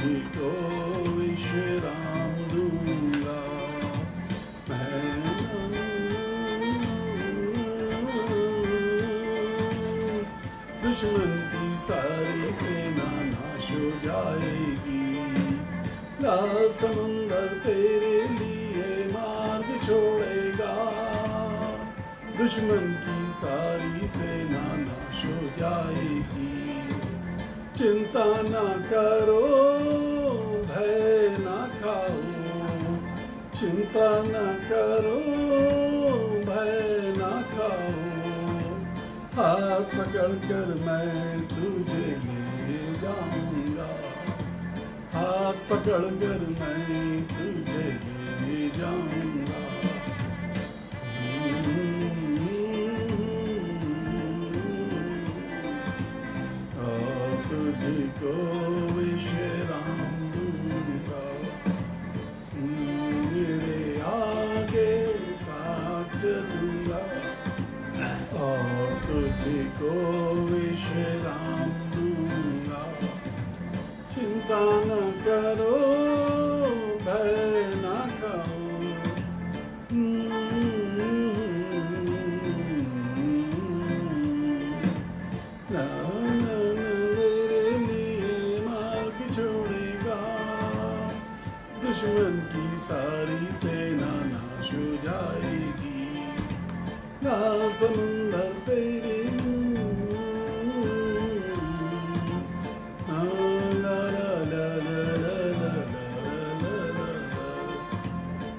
तुझी को विश्राम दूंगा मैं। दुश्मन की सारी सेना नाश हो जाएगी, लाल समुंदर तेरे लिए मार्ग छोड़ेगा। दुश्मन की सारी सेना नाश हो जाएगी। चिंता ना करो, भय ना खाओ, चिंता ना करो, भय ना खाओ। हाथ पकड़ कर मैं तुझे ले जाऊंगा, हाथ पकड़ कर मैं तुझे ले जाऊंगा। और तुझको विश्राम दूंगा, मेरे आगे साथ चलूंगा और तुझको विश्राम दूंगा। चिंता न करो, भय न खाओ। ना मेरे लिए मार्ग छोड़ेगा। दुश्मन की सारी सेना नाश हो जाएगी, लाल समुंदर तेरे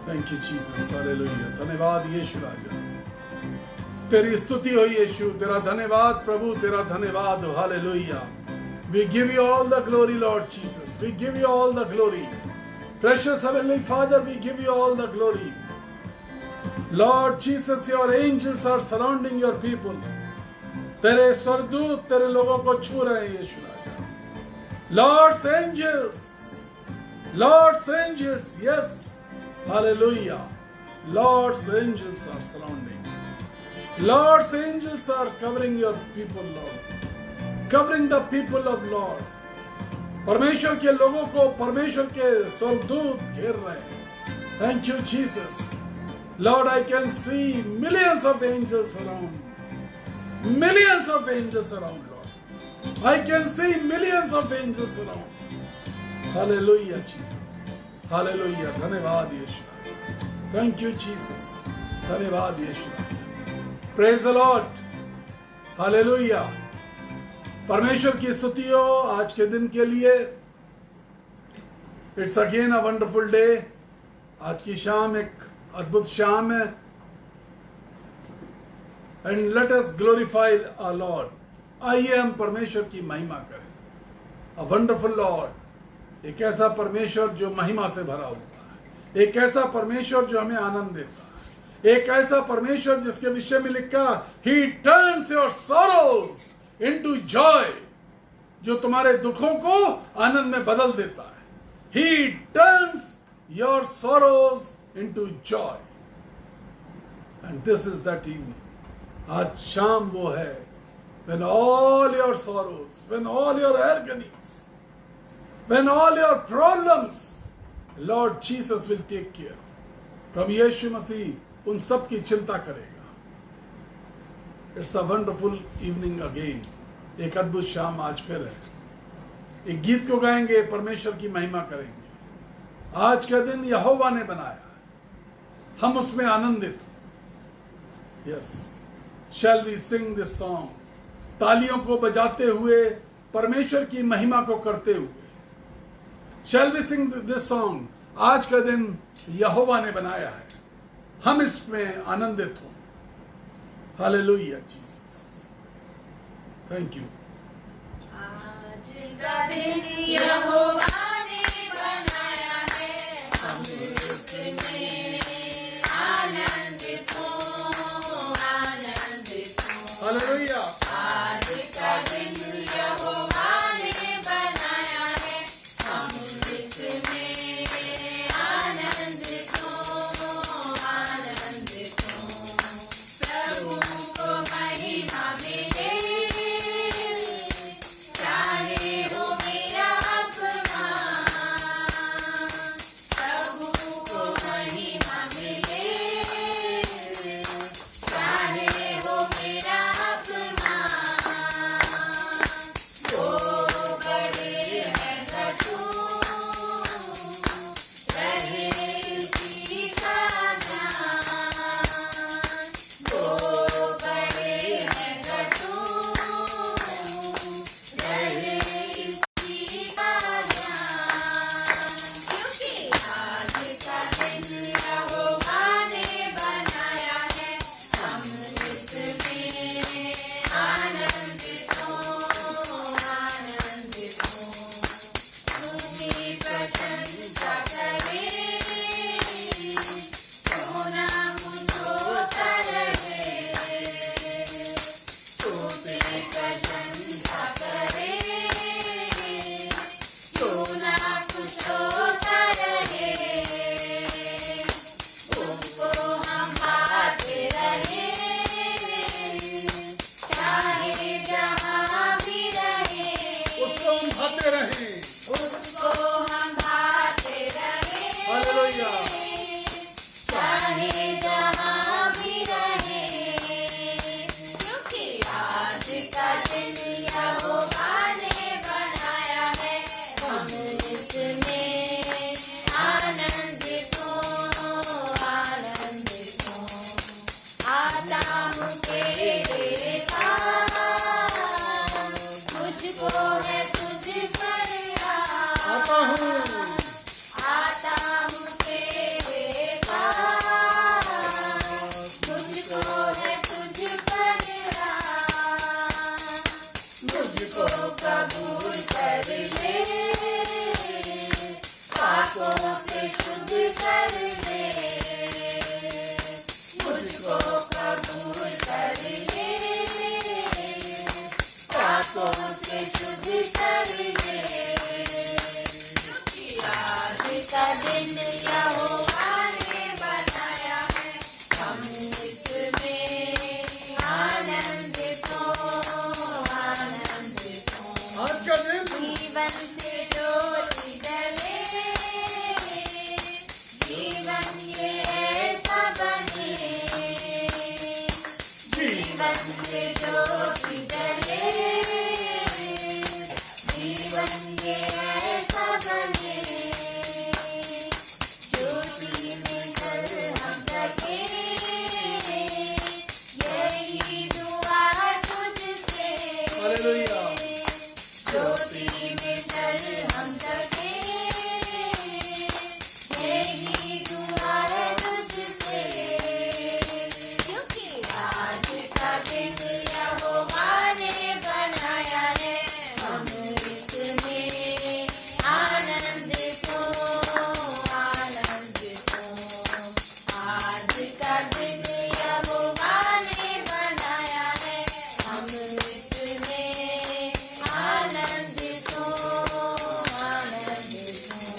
थैंक यू जीसस, हालेलुया। धन्यवाद यीशु राजा, तेरी स्तुति हो यीशु, तेरा धन्यवाद प्रभु, तेरा धन्यवाद हो, hallelujah. We give you all the glory, Lord Jesus. We give you all the glory. Precious Heavenly Father, we give you all the glory. Lord Jesus, your angels are surrounding your people. तेरे स्वर्गदूत तेरे लोगों को छू रहे हैं यीशु राजा। Lord's angels, Lord's angels, yes, hallelujah. Lord's angels are surrounding. Lord's angels are covering your people, Lord. Covering the people of Lord. परमेश्वर के लोगों को परमेश्वर के स्वर्गदूत घेर रहे हैं। Thank you, Jesus. Lord, I can see millions of angels around. Millions of angels around, Lord. I can see millions of angels around. Hallelujah, Jesus. Hallelujah. धन्यवाद यीशु राजा। Thank you, Jesus. धन्यवाद यीशु राजा। Praise the Lord. Hallelujah. परमेश्वर की स्तुति हो आज के दिन के लिए। It's again a wonderful day. आज की शाम एक अद्भुत शाम है। And let us glorify our Lord. आइए हम परमेश्वर की महिमा करें। A wonderful Lord. एक ऐसा परमेश्वर जो महिमा से भरा हुआ है, एक ऐसा परमेश्वर जो हमें आनंद देता है, एक ऐसा परमेश्वर जिसके विषय में लिखा He turns your sorrows into joy, जो तुम्हारे दुखों को आनंद में बदल देता है। He turns your sorrows into joy. And this is that evening. आज शाम वो है when all your sorrows, when all your agonies, when all your problems, Lord Jesus will take care. प्रभु यीशु मसीह उन सब की चिंता करेगा। It's a wonderful evening again. एक अद्भुत शाम आज फिर है। एक गीत को गाएंगे, परमेश्वर की महिमा करेंगे। आज का दिन यहोवा ने बनाया, हम उसमें आनंदित। Yes, shall we sing this song? तालियों को बजाते हुए, परमेश्वर की महिमा को करते हुए। Shall we sing this song? आज का दिन यहोवा ने बनाया है, हम इसमें आनंदित हो। Hallelujah Jesus, thank you. आज का दिन यहोवा ने बनाया है, हम इसमें आनंदित हो, आनंदित हो। हालेलुया। आज का दिन यहोवा ने बनाया है, हम इसमें आनंदित हो, आनंदित हो। प्रभु को महिमा मिले, चाहे हो मेरा अपमान। आता हूँ तेरे पास, मुझको है तुझ पर आस। आता हूँ आता हूँ तेरे पास, मुझको है तुझ पर आस। मुझको कबूल कर ले, पापों से शुद्ध कर ले। मुझको कबूल कर ले, पापों से शुद्ध कर ले। आज का दिन यहोवा ने बनाया है, हम इसमें आनंदित हो, आनंदित हो। आज का दिन जीवन से ज्योति जले, जीवन ये ऐसा बने। जीवन से ज्योति जले, जीवन ये ऐसा बने। ज्योति में जल हम सके, यही दुआ तुझसे। हालेलुया। ज्योति में जल हम सके, यही दुआ है तुझसे। क्योंकि आज का दिन यहोवा ने बनाया है, हम इसमें आनंदित हो, आनंदित हो। आज का दिन यहोवा ने बनाया है, हम इसमें आनंदित हो, आनंदित हो।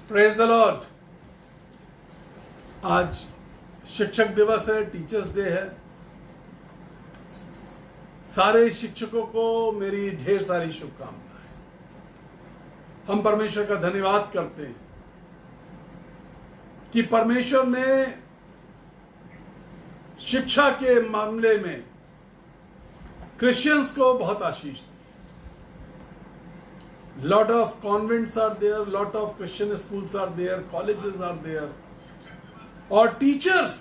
Praise the Lord. आज शिक्षक दिवस है, टीचर्स डे है। सारे शिक्षकों को मेरी ढेर सारी शुभकामनाएं। हम परमेश्वर का धन्यवाद करते हैं कि परमेश्वर ने शिक्षा के मामले में क्रिश्चियंस को बहुत आशीष दी। Lot of convents are there, lot of Christian schools are there, colleges are there, और टीचर्स,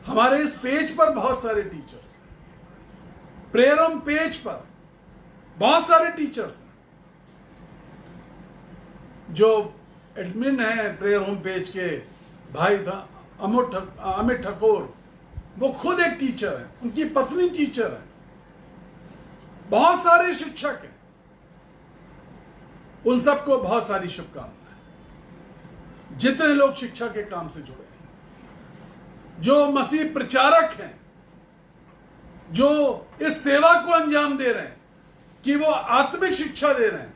हमारे इस पेज पर बहुत सारे टीचर्स हैं। प्रेयर होम पेज पर बहुत सारे टीचर्स हैं। जो एडमिन हैं प्रेयर होम पेज के भाई था अमित ठाकुर, वो खुद एक टीचर है, उनकी पत्नी टीचर है। बहुत सारे शिक्षक हैं, उन सबको बहुत सारी शुभकामनाएं। जितने लोग शिक्षा के काम से जुड़े हैं, जो मसीह प्रचारक हैं, जो इस सेवा को अंजाम दे रहे हैं कि वो आत्मिक शिक्षा दे रहे हैं,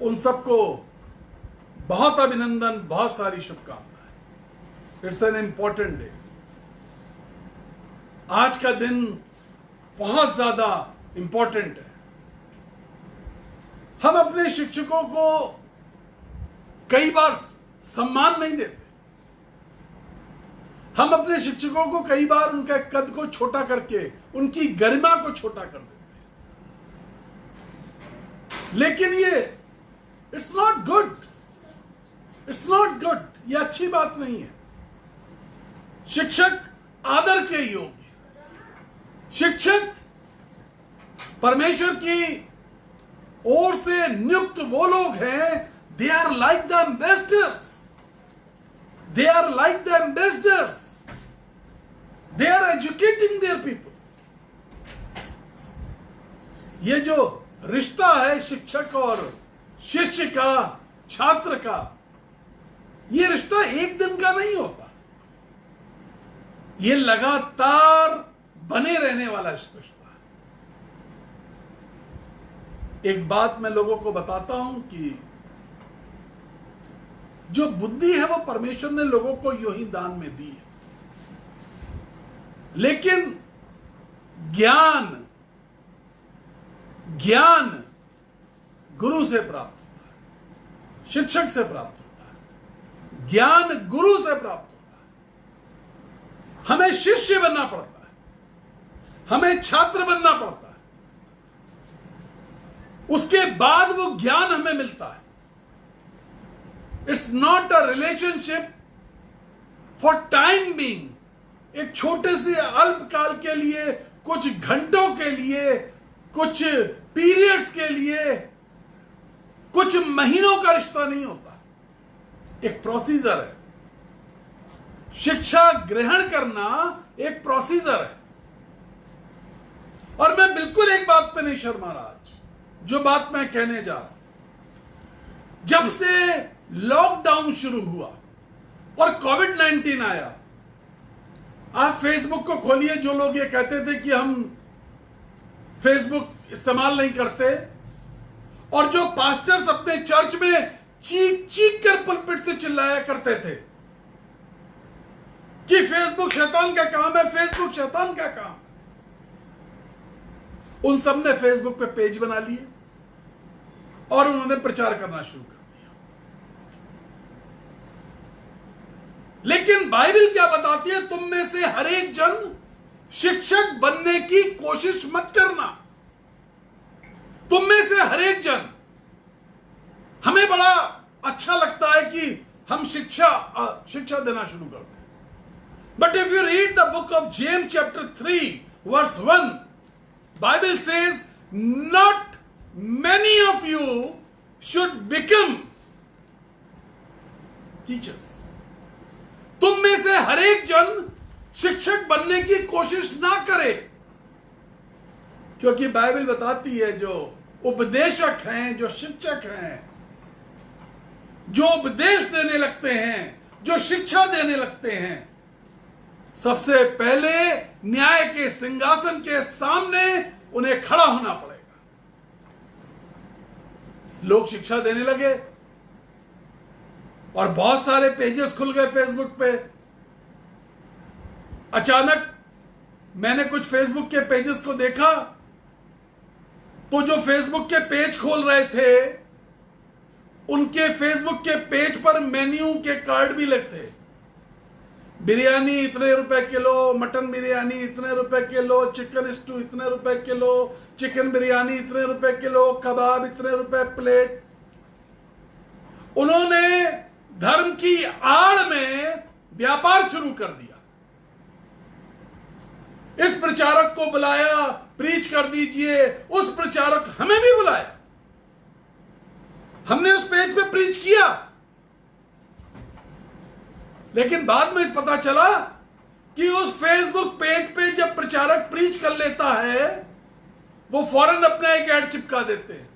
उन सबको बहुत अभिनंदन, बहुत सारी शुभकामनाएं। It's an important day. आज का दिन बहुत ज्यादा इंपॉर्टेंट है। हम अपने शिक्षकों को कई बार सम्मान नहीं देते। हम अपने शिक्षकों को कई बार उनके कद को छोटा करके उनकी गरिमा को छोटा कर देते हैं। लेकिन ये it's not good, it's not good. ये अच्छी बात नहीं है। शिक्षक आदर के योग्य, शिक्षक परमेश्वर की ओर से नियुक्त वो लोग हैं, they are like the ambassadors, they are like the ambassadors, they are educating their people. ये जो रिश्ता है शिक्षक और शिष्य का, छात्र का, ये रिश्ता एक दिन का नहीं होता। ये लगातार बने रहने वाला रिश्ता है। एक बात मैं लोगों को बताता हूं कि जो बुद्धि है वो परमेश्वर ने लोगों को यूं ही दान में दी है, लेकिन ज्ञान गुरु से प्राप्त होता है, शिक्षक से प्राप्त होता है। ज्ञान गुरु से प्राप्त होता है। हमें शिष्य बनना पड़ता है, हमें छात्र बनना पड़ता है, उसके बाद वो ज्ञान हमें मिलता है। It's not a relationship for time being, एक छोटे से अल्पकाल के लिए, कुछ घंटों के लिए, कुछ पीरियड्स के लिए, कुछ महीनों का रिश्ता नहीं होता, एक प्रोसीजर है। शिक्षा ग्रहण करना एक प्रोसीजर है। और मैं बिल्कुल एक बात पे नहीं शर्मा रहा आज, जो बात मैं कहने जा रहा हूं। जब से लॉकडाउन शुरू हुआ और कोविड-19 आया, आप फेसबुक को खोलिए, जो लोग ये कहते थे कि हम फेसबुक इस्तेमाल नहीं करते, और जो पास्टर्स अपने चर्च में चीख चीख कर पुलपिट से चिल्लाया करते थे कि फेसबुक शैतान का काम है, फेसबुक शैतान का काम, उन सब ने फेसबुक पे पेज बना लिए और उन्होंने प्रचार करना शुरू कर दिया। लेकिन बाइबल क्या बताती है? तुम में से हर एक जन शिक्षक बनने की कोशिश मत करना। तुम में से हर एक जन, हमें बड़ा अच्छा लगता है कि हम शिक्षा देना शुरू कर दें, but if you read the book of James chapter 3 verse 1, Bible says not many of you should become teachers. तुम में से हर एक जन शिक्षक बनने की कोशिश ना करे, क्योंकि बाइबल बताती है जो उपदेशक हैं, जो शिक्षक हैं, जो उपदेश देने लगते हैं, जो शिक्षा देने लगते हैं, सबसे पहले न्याय के सिंहासन के सामने उन्हें खड़ा होना पड़ेगा। लोग शिक्षा देने लगे और बहुत सारे पेजेस खुल गए फेसबुक पे। अचानक मैंने कुछ फेसबुक के पेजेस को देखा, तो जो फेसबुक के पेज खोल रहे थे, उनके फेसबुक के पेज पर मेन्यू के कार्ड भी लगते। बिरयानी इतने रुपए किलो, मटन बिरयानी इतने रुपए किलो, चिकन स्टू इतने रुपए किलो, चिकन बिरयानी इतने रुपए किलो, कबाब इतने रुपए प्लेट। उन्होंने धर्म की आड़ में व्यापार शुरू कर दिया। इस प्रचारक को बुलाया, प्रीच कर दीजिए, उस प्रचारक हमें भी बुलाया, हमने उस पेज पे प्रीच किया। लेकिन बाद में पता चला कि उस फेसबुक पेज पे जब प्रचारक प्रीच कर लेता है, वो फौरन अपना एक ऐड चिपका देते हैं,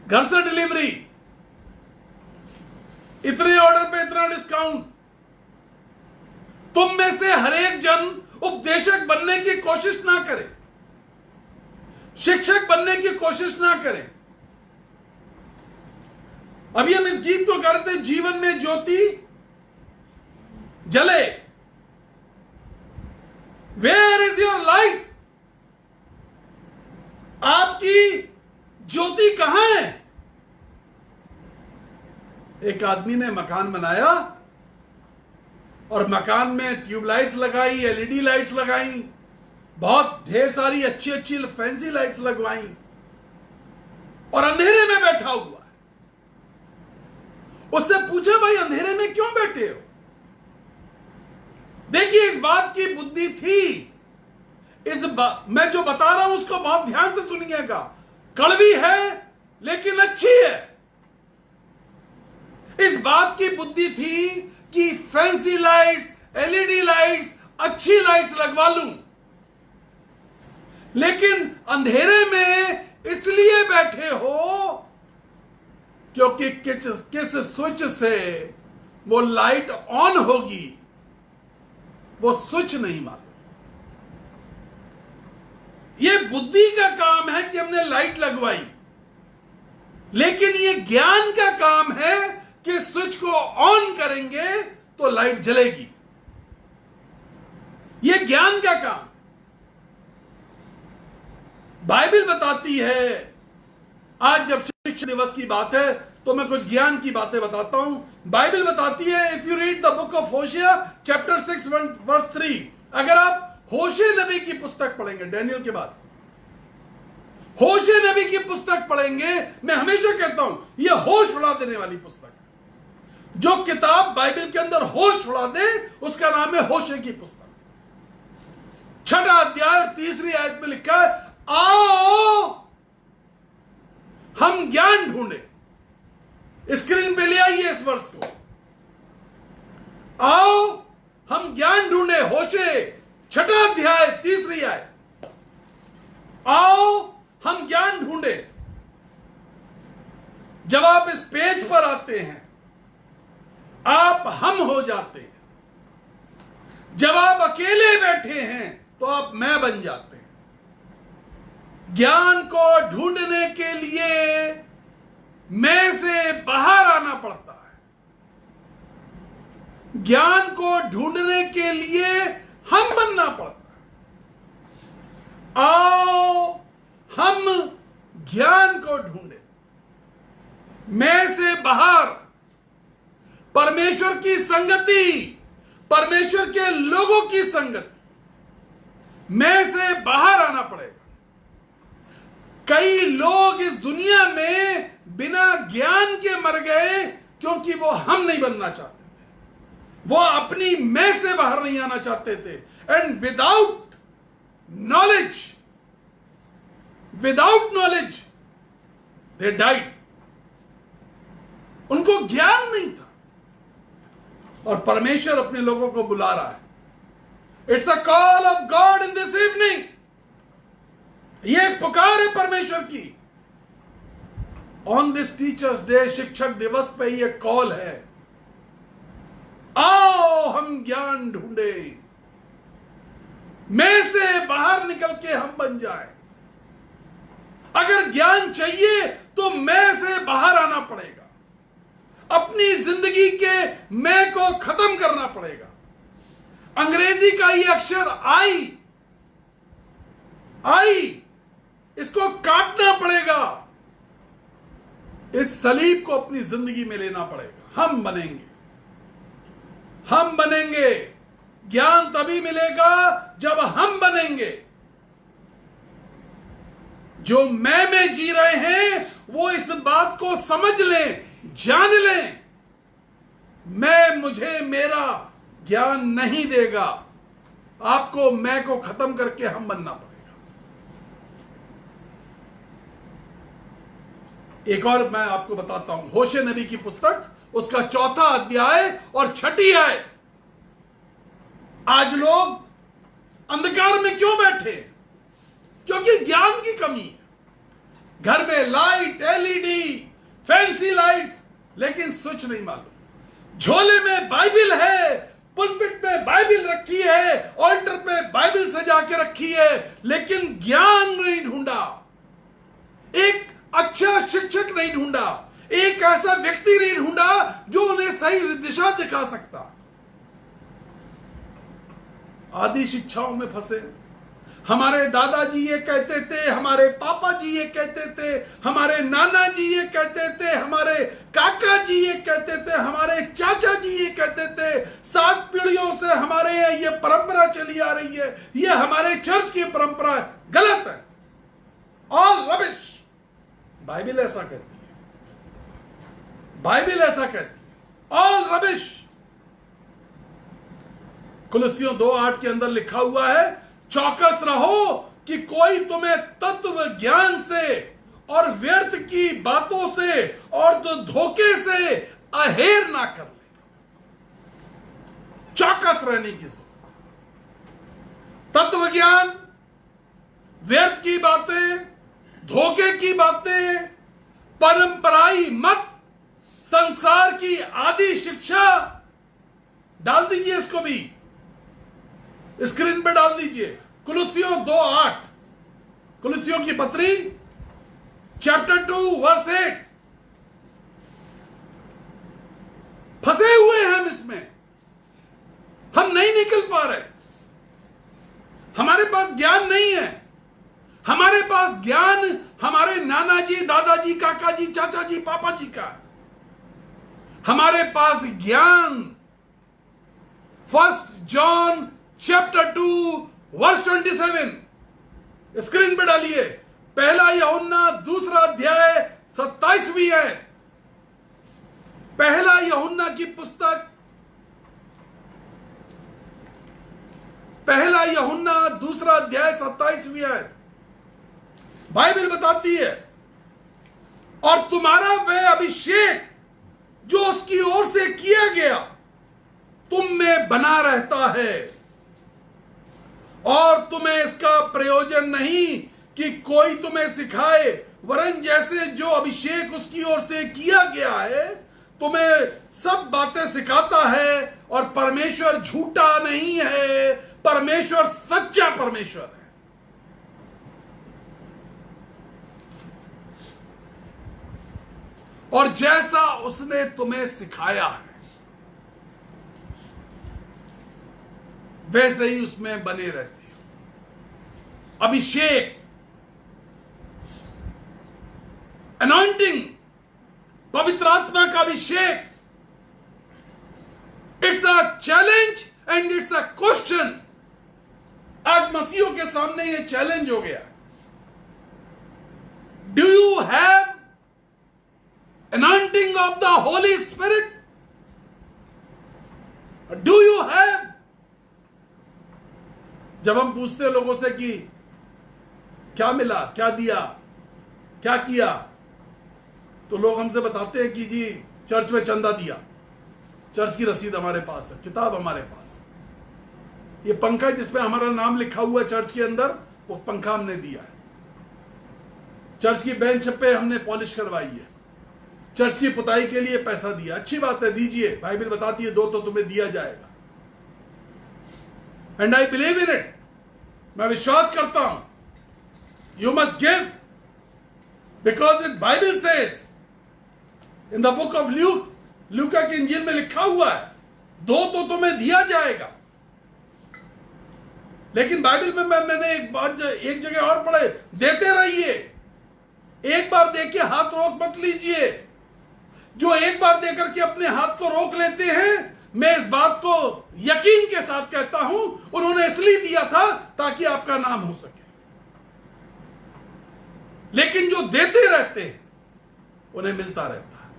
घर से डिलीवरी, इतने ऑर्डर पे इतना डिस्काउंट। तुम में से हर एक जन उपदेशक बनने की कोशिश ना करे, शिक्षक बनने की कोशिश ना करें। अभी हम इस गीत को करते, जीवन में ज्योति जले, वेयर इज योर लाइट? आपकी ज्योति कहां है? एक आदमी ने मकान बनाया और मकान में ट्यूबलाइट्स लगाई, एलईडी लाइट्स लगाई, बहुत ढेर सारी अच्छी अच्छी फैंसी लाइट्स लगवाई, और अंधेरे में बैठा हुआ है। उससे पूछा, भाई अंधेरे में क्यों बैठे हो? देखिए, इस बात की बुद्धि थी। मैं जो बता रहा हूं उसको बहुत ध्यान से सुनिएगा। कड़वी है लेकिन अच्छी है। इस बात की बुद्धि थी कि फैंसी लाइट्स, एलईडी लाइट्स, अच्छी लाइट्स लगवा लूं, लेकिन अंधेरे में इसलिए बैठे हो क्योंकि किस स्विच से वो लाइट ऑन होगी, वो स्विच नहीं मालूम। ये बुद्धि का काम है कि हमने लाइट लगवाई, लेकिन ये ज्ञान का काम है कि स्विच को ऑन करेंगे तो लाइट जलेगी। ये ज्ञान का काम। बाइबल बताती है, आज जब शिक्षा दिवस की बात है तो मैं कुछ ज्ञान की बातें बताता हूं। बाइबल बताती है, if you read the book of Hosea chapter 6 verse 3, अगर आप होशे नबी की पुस्तक पढ़ेंगे, डैनियल के बाद, होशे नबी की पुस्तक पढ़ेंगे, मैं हमेशा कहता हूं यह होश उड़ा देने वाली पुस्तक है। जो किताब बाइबल के अंदर होश उड़ा दे उसका नाम है होशे की पुस्तक। 6 अध्याय और 3 आयत में लिखा है, आओ हम ज्ञान ढूंढे। स्क्रीन पे ले आइए इस वर्ष को। आओ हम ज्ञान ढूंढे, होशे 6 अध्याय 3 आयत। आओ हम ज्ञान ढूंढे। जब आप इस पेज पर आते हैं आप हम हो जाते हैं। जब आप अकेले बैठे हैं तो आप मैं बन जाते हैं। ज्ञान को ढूंढने के लिए मैं से बाहर आना पड़ता है। ज्ञान को ढूंढने के लिए हम बनना पड़ता है। आओ हम ज्ञान को ढूंढे। मैं से बाहर परमेश्वर की संगति, परमेश्वर के लोगों की संगति, मैं से बाहर आना पड़ेगा। कई लोग इस दुनिया में बिना ज्ञान के मर गए क्योंकि वो हम नहीं बनना चाहते थे। वो अपनी मैं से बाहर नहीं आना चाहते थे। And without knowledge they died. उनको ज्ञान नहीं था और परमेश्वर अपने लोगों को बुला रहा है। It's a call of God in this evening. ये एक पुकार है परमेश्वर की। ऑन दिस टीचर्स डे, शिक्षक दिवस पे ये कॉल है, आओ हम ज्ञान ढूंढे। मैं से बाहर निकल के हम बन जाए। अगर ज्ञान चाहिए तो मैं से बाहर आना पड़ेगा। अपनी जिंदगी के मैं को खत्म करना पड़ेगा। अंग्रेजी का ये अक्षर आई, इसको काटना पड़ेगा। इस सलीब को अपनी जिंदगी में लेना पड़ेगा। हम बनेंगे। ज्ञान तभी मिलेगा जब हम बनेंगे। जो मैं में जी रहे हैं वो इस बात को समझ लें, जान लें, मुझे मेरा ज्ञान नहीं देगा। आपको मैं को खत्म करके हम बनना पड़ेगा। एक और मैं आपको बताता हूं, होशे नबी की पुस्तक, उसका 4 अध्याय और 6 आयत। आज लोग अंधकार में क्यों बैठे? क्योंकि ज्ञान की कमी है। घर में लाइट, एलईडी, फैंसी लाइट्स, लेकिन स्विच नहीं मालूम। झोले में बाइबिल है, पुलपिट में बाइबिल रखी है, ऑल्टर पे बाइबिल सजा के रखी है, लेकिन ज्ञान नहीं ढूंढा। एक अच्छा शिक्षक नहीं ढूंढा। एक ऐसा व्यक्ति नहीं ढूंढा जो उन्हें सही दिशा दिखा सकता। आदि शिक्षाओं में फंसे। हमारे दादाजी ये कहते थे, हमारे पापा जी ये कहते थे, हमारे नाना जी ये कहते थे, हमारे काका जी ये कहते थे, हमारे चाचा जी ये कहते थे। 7 पीढ़ियों से हमारे ये परंपरा चली आ रही है। ये हमारे चर्च की परंपरा है। गलत है। All rubbish. बाइबिल ऐसा कहती है। बाइबिल ऐसा कहती है। All rubbish. कुलुस्सियों 2:8 के अंदर लिखा हुआ है, चौकस रहो कि कोई तुम्हें तत्व ज्ञान से और व्यर्थ की बातों से और धोखे से अहेर ना कर ले। चौकस रहने की जरूरत। तत्व ज्ञान, व्यर्थ की बातें, धोखे की बातें, परंपराई मत, संसार की आदि शिक्षा, डाल दीजिए इसको भी, स्क्रीन पे डाल दीजिए। कुलुस्सियों 2:8, कुलुस्सियों की पत्री चैप्टर 2 वर्स 8। फंसे हुए हैं हम इसमें, हम नहीं निकल पा रहे। हमारे पास ज्ञान नहीं है। हमारे पास ज्ञान हमारे नाना जी, दादाजी, काका जी, चाचा जी, पापा जी का। हमारे पास ज्ञान 1 जॉन चैप्टर 2 वर्स 27, स्क्रीन पे डालिए। पहला यूहन्ना 2 अध्याय 27वीं आयत। पहला यूहन्ना की पुस्तक, पहला यूहन्ना 2 अध्याय 27वीं आयत। बाइबल बताती है, और तुम्हारा वह अभिषेक जो उसकी ओर से किया गया तुम में बना रहता है, और तुम्हें इसका प्रयोजन नहीं कि कोई तुम्हें सिखाए, वरन जैसे जो अभिषेक उसकी ओर से किया गया है तुम्हें सब बातें सिखाता है। और परमेश्वर झूठा नहीं है, परमेश्वर सच्चा परमेश्वर है। और जैसा उसने तुम्हें सिखाया है वैसे ही उसमें बने रहते हो। अभिषेक, अनॉइंटिंग, पवित्र आत्मा का अभिषेक, it's a challenge and it's a question. आज मसीहों के सामने यह चैलेंज हो गया। Do you have anointing of the Holy Spirit? Do you have? जब हम पूछते हैं लोगों से कि क्या मिला, क्या दिया, क्या किया, तो लोग हमसे बताते हैं कि जी चर्च में चंदा दिया, चर्च की रसीद हमारे पास है, किताब हमारे पास है, ये पंखा जिसपे हमारा नाम लिखा हुआ है चर्च के अंदर, वो पंखा हमने दिया है, चर्च की बेंच पे हमने पॉलिश करवाई है, चर्च की पुताई के लिए पैसा दिया। अच्छी बात है, दीजिए। बाइबल बताती है दो तो तुम्हें दिया जाएगा। And I believe in it, मैं विश्वास करता हूं। You must give because it Bible says in the book of Luke, लूका की इंजील में लिखा हुआ है दो तो तुम्हें दिया जाएगा। लेकिन बाइबल में मैंने एक जगह और पढ़े, देते रहिए, एक बार दे के हाथ रोक मत लीजिए। जो एक बार देकर के अपने हाथ को रोक लेते हैं, मैं इस बात को यकीन के साथ कहता हूं, उन्होंने इसलिए दिया था ताकि आपका नाम हो सके। लेकिन जो देते रहते हैं उन्हें मिलता रहता है।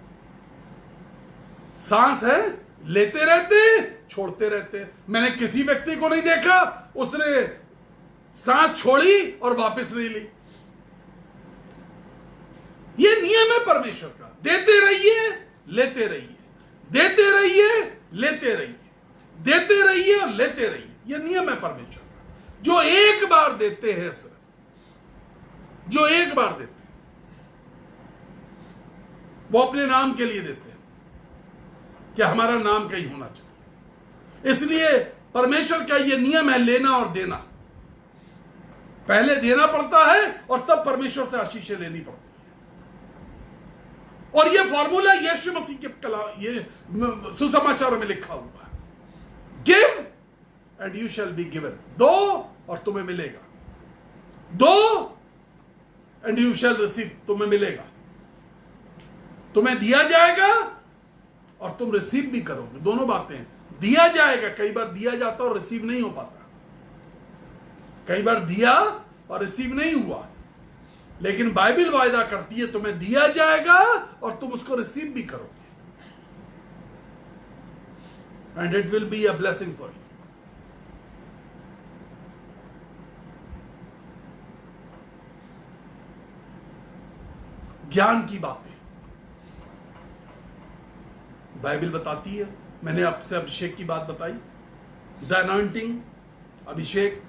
सांस है, लेते रहते हैं, छोड़ते रहते हैं। मैंने किसी व्यक्ति को नहीं देखा उसने सांस छोड़ी और वापस नहीं ली। यह नियम है परमेश्वर का। देते रहिए, लेते रहिए, देते रहिए, लेते रहिए, देते रहिए और लेते रहिए। यह नियम है परमेश्वर का। जो एक बार देते हैं, सिर्फ जो एक बार देते हैं, वो अपने नाम के लिए देते हैं कि हमारा नाम कहीं होना चाहिए। इसलिए परमेश्वर का यह नियम है, लेना और देना। पहले देना पड़ता है और तब परमेश्वर से आशीषें लेनी पड़ती है। और यह फॉर्मूला यीशु मसीह के ये सुसमाचार में लिखा हुआ है, give and you shall be given. दो और तुम्हें मिलेगा, दो एंड यू शैल रिसीव, तुम्हें मिलेगा। तुम्हें दिया जाएगा और तुम रिसीव भी करोगे। दोनों बातें हैं। दिया जाएगा, कई बार दिया जाता और रिसीव नहीं हो पाता, कई बार दिया और रिसीव नहीं हुआ। लेकिन बाइबल वायदा करती है तुम्हें दिया जाएगा और तुम उसको रिसीव भी करोगे, and it will be a blessing for you. ज्ञान की बातें बाइबल बताती है। मैंने आपसे अभिषेक की बात बताई, द अनॉइंटिंग, अभिषेक।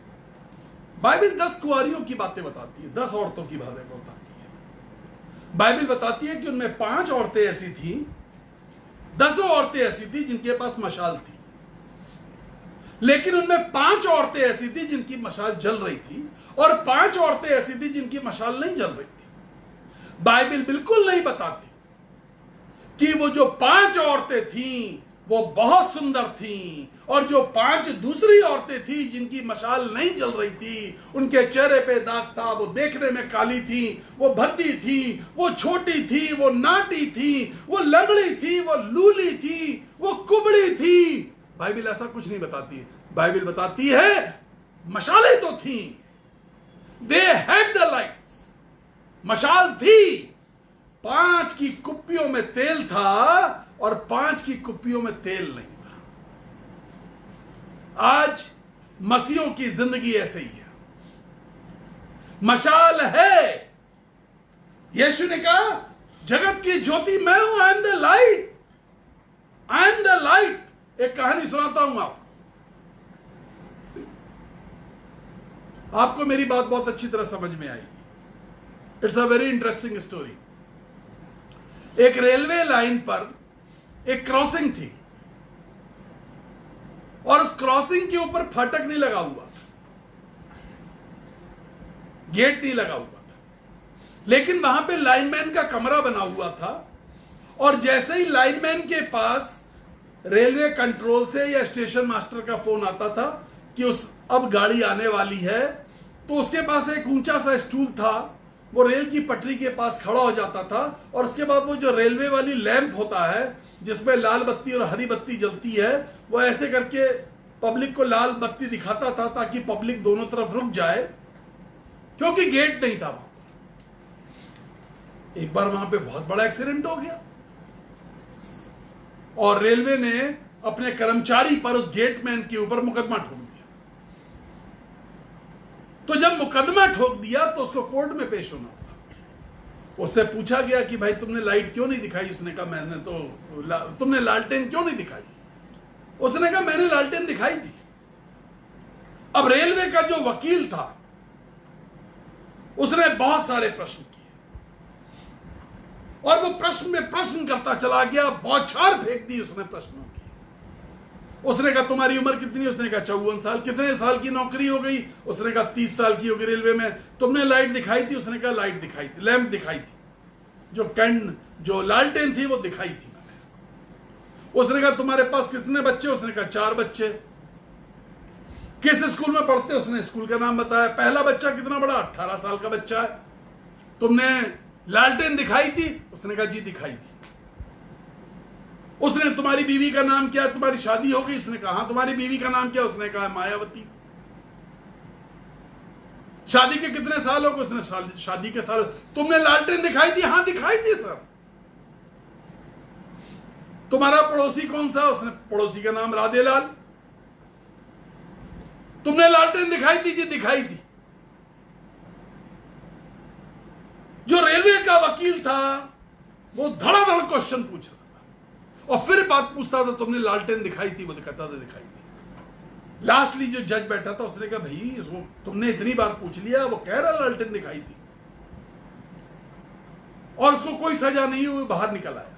बाइबल 10 कुंवारियों की बातें बताती है, 10 औरतों की बातें बताती है। बाइबल बताती है कि उनमें 5 औरतें ऐसी थी, 10 औरतें ऐसी थी जिनके पास मशाल थी, लेकिन उनमें 5 औरतें ऐसी थी जिनकी मशाल जल रही थी, और 5 औरतें ऐसी थी जिनकी मशाल नहीं जल रही थी। बाइबल बिल्कुल नहीं बताती कि वो जो 5 औरतें थीं वो बहुत सुंदर थीं, और जो 5 दूसरी औरतें थी जिनकी मशाल नहीं जल रही थी, उनके चेहरे पे दाग था, वो देखने में काली थी, वो भद्दी थी, वो छोटी थी, वो नाटी थी, वो लंगड़ी थी, वो लूली थी, वो कुबड़ी थी। बाइबल ऐसा कुछ नहीं बताती है। बाइबल बताती है मशालें तो थी, दे हैड द लाइट्स, मशाल थी, 5 की कुप्पियों में तेल था और 5 की कुप्पियों में तेल नहीं था। आज मसीहों की जिंदगी ऐसे ही है। मशाल है, यीशु ने कहा जगत की ज्योति मैं हूं, I am the light, I am the light. एक कहानी सुनाता हूं आपको मेरी बात बहुत अच्छी तरह समझ में आएगी। It's a very interesting story. एक रेलवे लाइन पर एक क्रॉसिंग थी और उस क्रॉसिंग के ऊपर फाटक नहीं लगा हुआ था, गेट नहीं लगा हुआ था, लेकिन वहां पे लाइनमैन का कमरा बना हुआ था। और जैसे ही लाइनमैन के पास रेलवे कंट्रोल से या स्टेशन मास्टर का फोन आता था कि अब गाड़ी आने वाली है, तो उसके पास एक ऊंचा सा स्टूल था, वो रेल की पटरी के पास खड़ा हो जाता था। और उसके बाद वो जो रेलवे वाली लैंप होता है जिसमें लाल बत्ती और हरी बत्ती जलती है, वो ऐसे करके पब्लिक को लाल बत्ती दिखाता था ताकि पब्लिक दोनों तरफ रुक जाए, क्योंकि गेट नहीं था वहां। एक बार वहां पे बहुत बड़ा एक्सीडेंट हो गया और रेलवे ने अपने कर्मचारी पर उस गेटमैन के ऊपर मुकदमा ठोक दिया। तो जब मुकदमा ठोक दिया तो उसको कोर्ट में पेश होना होगा। उससे पूछा गया कि भाई तुमने लाइट क्यों नहीं दिखाई? उसने कहा मैंने तो तुमने लालटेन क्यों नहीं दिखाई? उसने कहा मैंने लालटेन दिखाई दी। अब रेलवे का जो वकील था उसने बहुत सारे प्रश्न किए और वो प्रश्न में प्रश्न करता चला गया, बौछार फेंक दी उसने प्रश्नों की। उसने कहा तुम्हारी उम्र कितनी? उसने कहा 54 साल। कितने साल की नौकरी हो गई? उसने कहा 30 साल की हो गई रेलवे में। तुमने लाइट दिखाई थी? उसने कहा लाइट दिखाई थी, लैंप दिखाई थी, जो लालटेन थी वो दिखाई थी मैंने। उसने कहा तुम्हारे पास कितने बच्चे? उसने कहा 4 बच्चे। किस स्कूल में पढ़ते? उसने स्कूल का नाम बताया। पहला बच्चा कितना बड़ा? 18 साल का बच्चा है। तुमने लालटेन दिखाई थी? उसने कहा जी दिखाई थी। उसने तुम्हारी बीवी का नाम क्या? तुम्हारी शादी हो गई? उसने कहा हाँ। तुम्हारी बीवी का नाम क्या? उसने कहा मायावती। शादी के कितने साल हो गए? उसने शादी के साल। तुमने लालटेन दिखाई थी? हाँ दिखाई थी सर। तुम्हारा पड़ोसी कौन सा? उसने पड़ोसी का नाम राधेलाल। तुमने लालटेन दिखाई थी? जी दिखाई थी। जो रेलवे का वकील था वो धड़ाधड़ क्वेश्चन पूछ रहा था और फिर बात पूछता था तुमने लालटेन दिखाई थी? वो कहता था दिखाई थी। लास्टली जो जज बैठा था उसने कहा भाई वो तुमने इतनी बार पूछ लिया, वो कह रहा लालटेन दिखाई थी, और उसको कोई सजा नहीं हुई, बाहर निकल आया।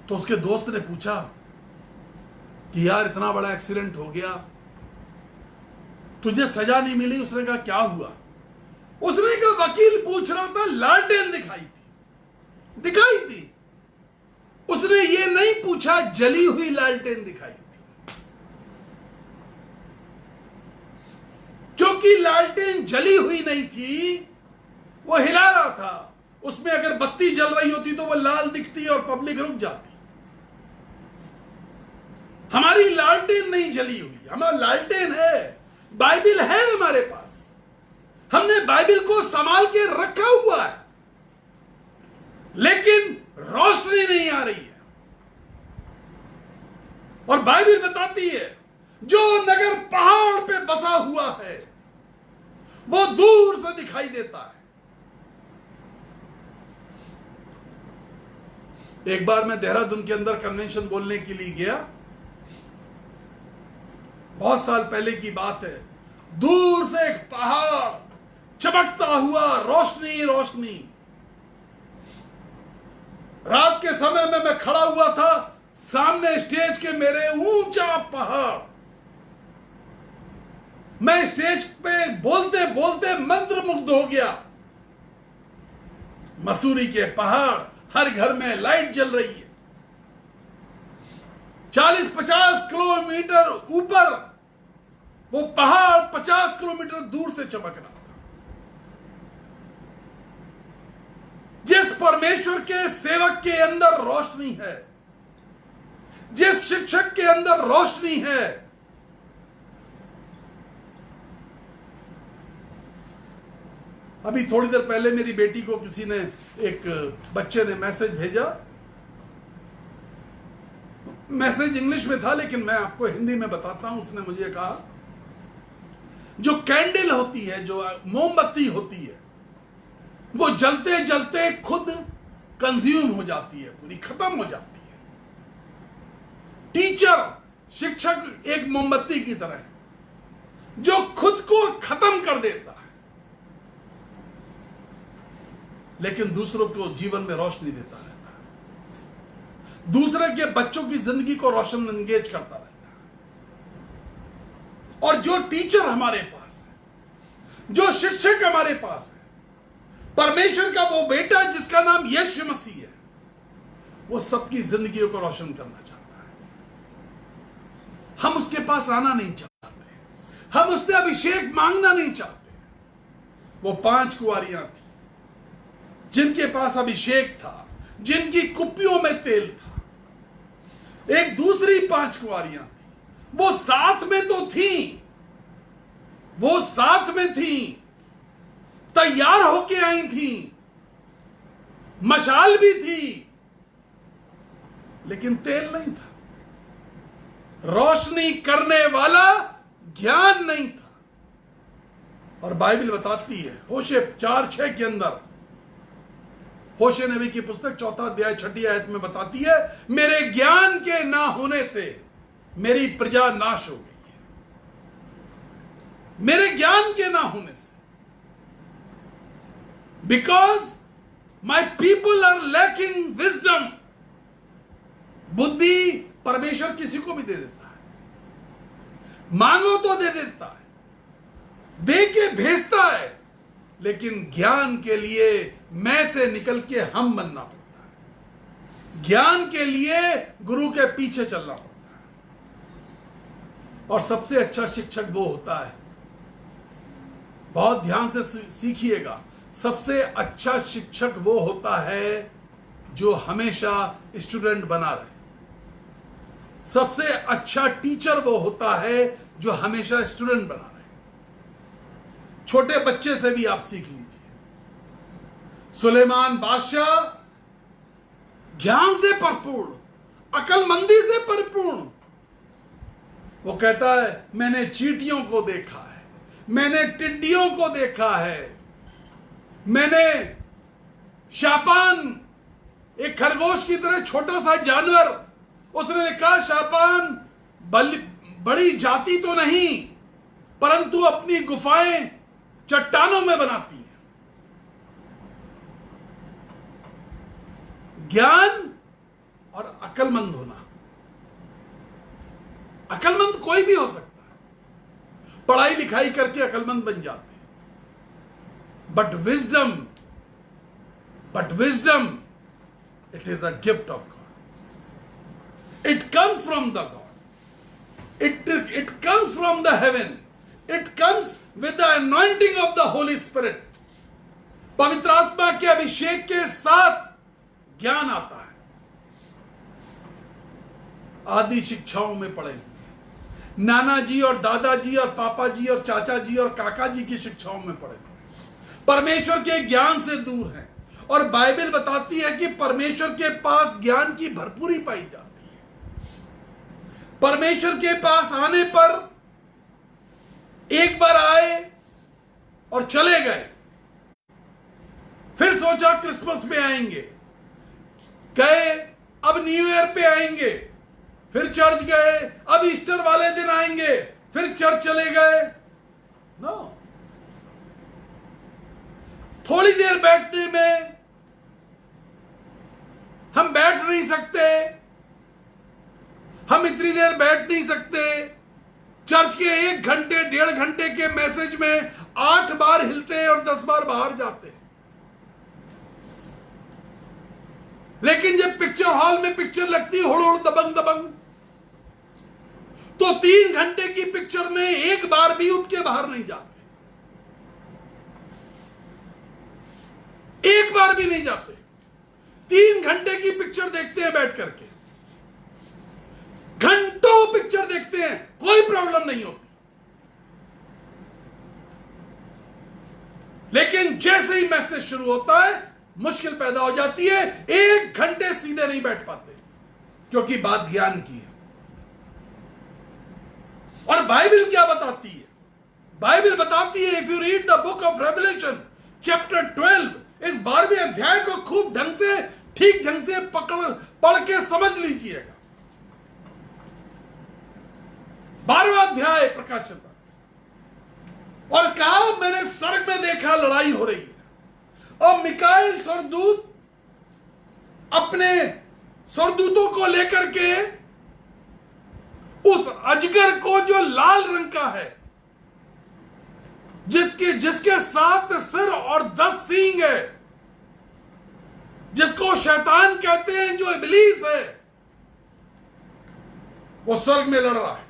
तो उसके दोस्त ने पूछा कि यार इतना बड़ा एक्सीडेंट हो गया, तुझे सजा नहीं मिली? उसने कहा क्या हुआ? उसने कहा वकील पूछ रहा था लालटेन दिखाई थी, दिखाई थी। उसने ये नहीं पूछा जली हुई लालटेन दिखाई थी, क्योंकि लालटेन जली हुई नहीं थी, वो हिला रहा था। उसमें अगर बत्ती जल रही होती तो वो लाल दिखती और पब्लिक रुक जाती। हमारी लालटेन नहीं जली हुई, हमारा लालटेन है, बाइबिल है हमारे पास, हमने बाइबिल को संभाल के रखा हुआ है, लेकिन रोशनी नहीं आ रही है। और बाइबिल बताती है जो नगर पहाड़ पे बसा हुआ है वो दूर से दिखाई देता है। एक बार मैं देहरादून के अंदर कन्वेंशन बोलने के लिए गया, बहुत साल पहले की बात है। दूर से एक पहाड़ चमकता हुआ, रोशनी रोशनी। रात के समय में मैं खड़ा हुआ था, सामने स्टेज के मेरे ऊंचा पहाड़। मैं स्टेज पे बोलते बोलते मंत्रमुग्ध हो गया। मसूरी के पहाड़, हर घर में लाइट जल रही है। 40-50 किलोमीटर ऊपर वो पहाड़ 50 किलोमीटर दूर से चमक रहा था। जिस परमेश्वर के सेवक के अंदर रोशनी है, जिस शिक्षक के अंदर रोशनी है, अभी थोड़ी देर पहले मेरी बेटी को किसी ने, एक बच्चे ने मैसेज भेजा। मैसेज इंग्लिश में था लेकिन मैं आपको हिंदी में बताता हूं। उसने मुझे कहा, जो कैंडल होती है, जो मोमबत्ती होती है, वो जलते जलते खुद कंज्यूम हो जाती है, पूरी खत्म हो जाती है। टीचर, शिक्षक एक मोमबत्ती की तरह है जो खुद को खत्म कर देता है, लेकिन दूसरों को जीवन में रोशनी देता रहता है, दूसरे के बच्चों की जिंदगी को रोशन एंगेज करता रहता है। और जो टीचर हमारे पास है, जो शिक्षक हमारे पास है, परमेश्वर का वो बेटा जिसका नाम यीशु मसीह है, वो सबकी जिंदगियों को रोशन करना चाहता है। हम उसके पास आना नहीं चाहते, हम उससे अभिषेक मांगना नहीं चाहते। वो 5 कुंवारियां थी जिनके पास अभिषेक था, जिनकी कुप्पियों में तेल था। एक दूसरी 5 कुंवारियां थी, वो साथ में तो थी, वो साथ में थी, तैयार होके आई थी, मशाल भी थी, लेकिन तेल नहीं था, रोशनी करने वाला ज्ञान नहीं था। और बाइबल बताती है होशे 4:6 के अंदर, होशे नबी की पुस्तक 4 अध्याय 6 आयत में बताती है, मेरे ज्ञान के ना होने से मेरी प्रजा नाश हो गई है। मेरे ज्ञान के ना होने से, because my people are lacking wisdom. बुद्धि परमेश्वर किसी को भी दे देता है, मांगो तो दे देता है, दे के भेजता है, लेकिन ज्ञान के लिए मैं से निकल के हम बनना पड़ता है। ज्ञान के लिए गुरु के पीछे चलना पड़ता है। और सबसे अच्छा शिक्षक वो होता है, बहुत ध्यान से सीखिएगा, सबसे अच्छा शिक्षक वो होता है जो हमेशा स्टूडेंट बना रहे। सबसे अच्छा टीचर वो होता है जो हमेशा स्टूडेंट बना रहे। छोटे बच्चे से भी आप सीख लीजिए। सुलेमान बादशाह ज्ञान से परिपूर्ण, अकलमंदी से परिपूर्ण, वो कहता है मैंने चींटियों को देखा है, मैंने टिड्डियों को देखा है, मैंने शापान, एक खरगोश की तरह छोटा सा जानवर, उसने कहा शापान बड़ी जाति तो नहीं, परंतु अपनी गुफाएं चट्टानों में बनाती है। ज्ञान और अकलमंद होना, अकलमंद कोई भी हो सकता है, पढ़ाई लिखाई करके अकलमंद बन जाते हैं, but wisdom it is a gift of God. It comes from the God, it comes from the haven, it comes with the anointing of the Holy Spirit। पवित्र आत्मा के अभिषेक के साथ ज्ञान आता है। आदि शिक्षाओं में पढ़े, नाना जी और दादाजी और पापा जी और चाचा जी और काका जी की शिक्षाओं में पढ़े, परमेश्वर के ज्ञान से दूर हैं। और बाइबल बताती है कि परमेश्वर के पास ज्ञान की भरपूरी पाई जाती है। परमेश्वर के पास आने पर एक बार आए और चले गए, फिर सोचा क्रिसमस में आएंगे, गए, अब न्यू ईयर पे आएंगे, फिर चर्च गए, अब ईस्टर वाले दिन आएंगे, फिर चर्च चले गए। नो, थोड़ी देर बैठने में हम बैठ नहीं सकते, हम इतनी देर बैठ नहीं सकते। चर्च के 1 घंटे 1.5 घंटे के मैसेज में 8 बार हिलते हैं और 10 बार बाहर जाते हैं। लेकिन जब पिक्चर हॉल में पिक्चर लगती है हुड़ दबंग दबंग, तो 3 घंटे की पिक्चर में 1 बार भी उठ के बाहर नहीं जाते, 1 बार भी नहीं जाते। 3 घंटे की पिक्चर देखते हैं बैठ करके, घंटों पिक्चर देखते हैं, कोई प्रॉब्लम नहीं होती। लेकिन लेकिन जैसे ही मैसेज शुरू होता है मुश्किल पैदा हो जाती है, 1 घंटे सीधे नहीं बैठ पाते, क्योंकि बात ज्ञान की है। और बाइबल क्या बताती है? बाइबल बताती है, if you read the book of revelation chapter 12, इस 12वें अध्याय को खूब ढंग से, ठीक ढंग से पढ़ के समझ लीजिएगा। 12वां अध्याय प्रकाशन का, और कहा मैंने स्वर्ग में देखा लड़ाई हो रही है, और मिकाएल स्वर्गदूत अपने स्वर्गदूतों को लेकर के उस अजगर को जो लाल रंग का है, जिसके 7 सिर और 10 सींग है, जिसको शैतान कहते हैं, जो इब्लीस है, वो स्वर्ग में लड़ रहा है।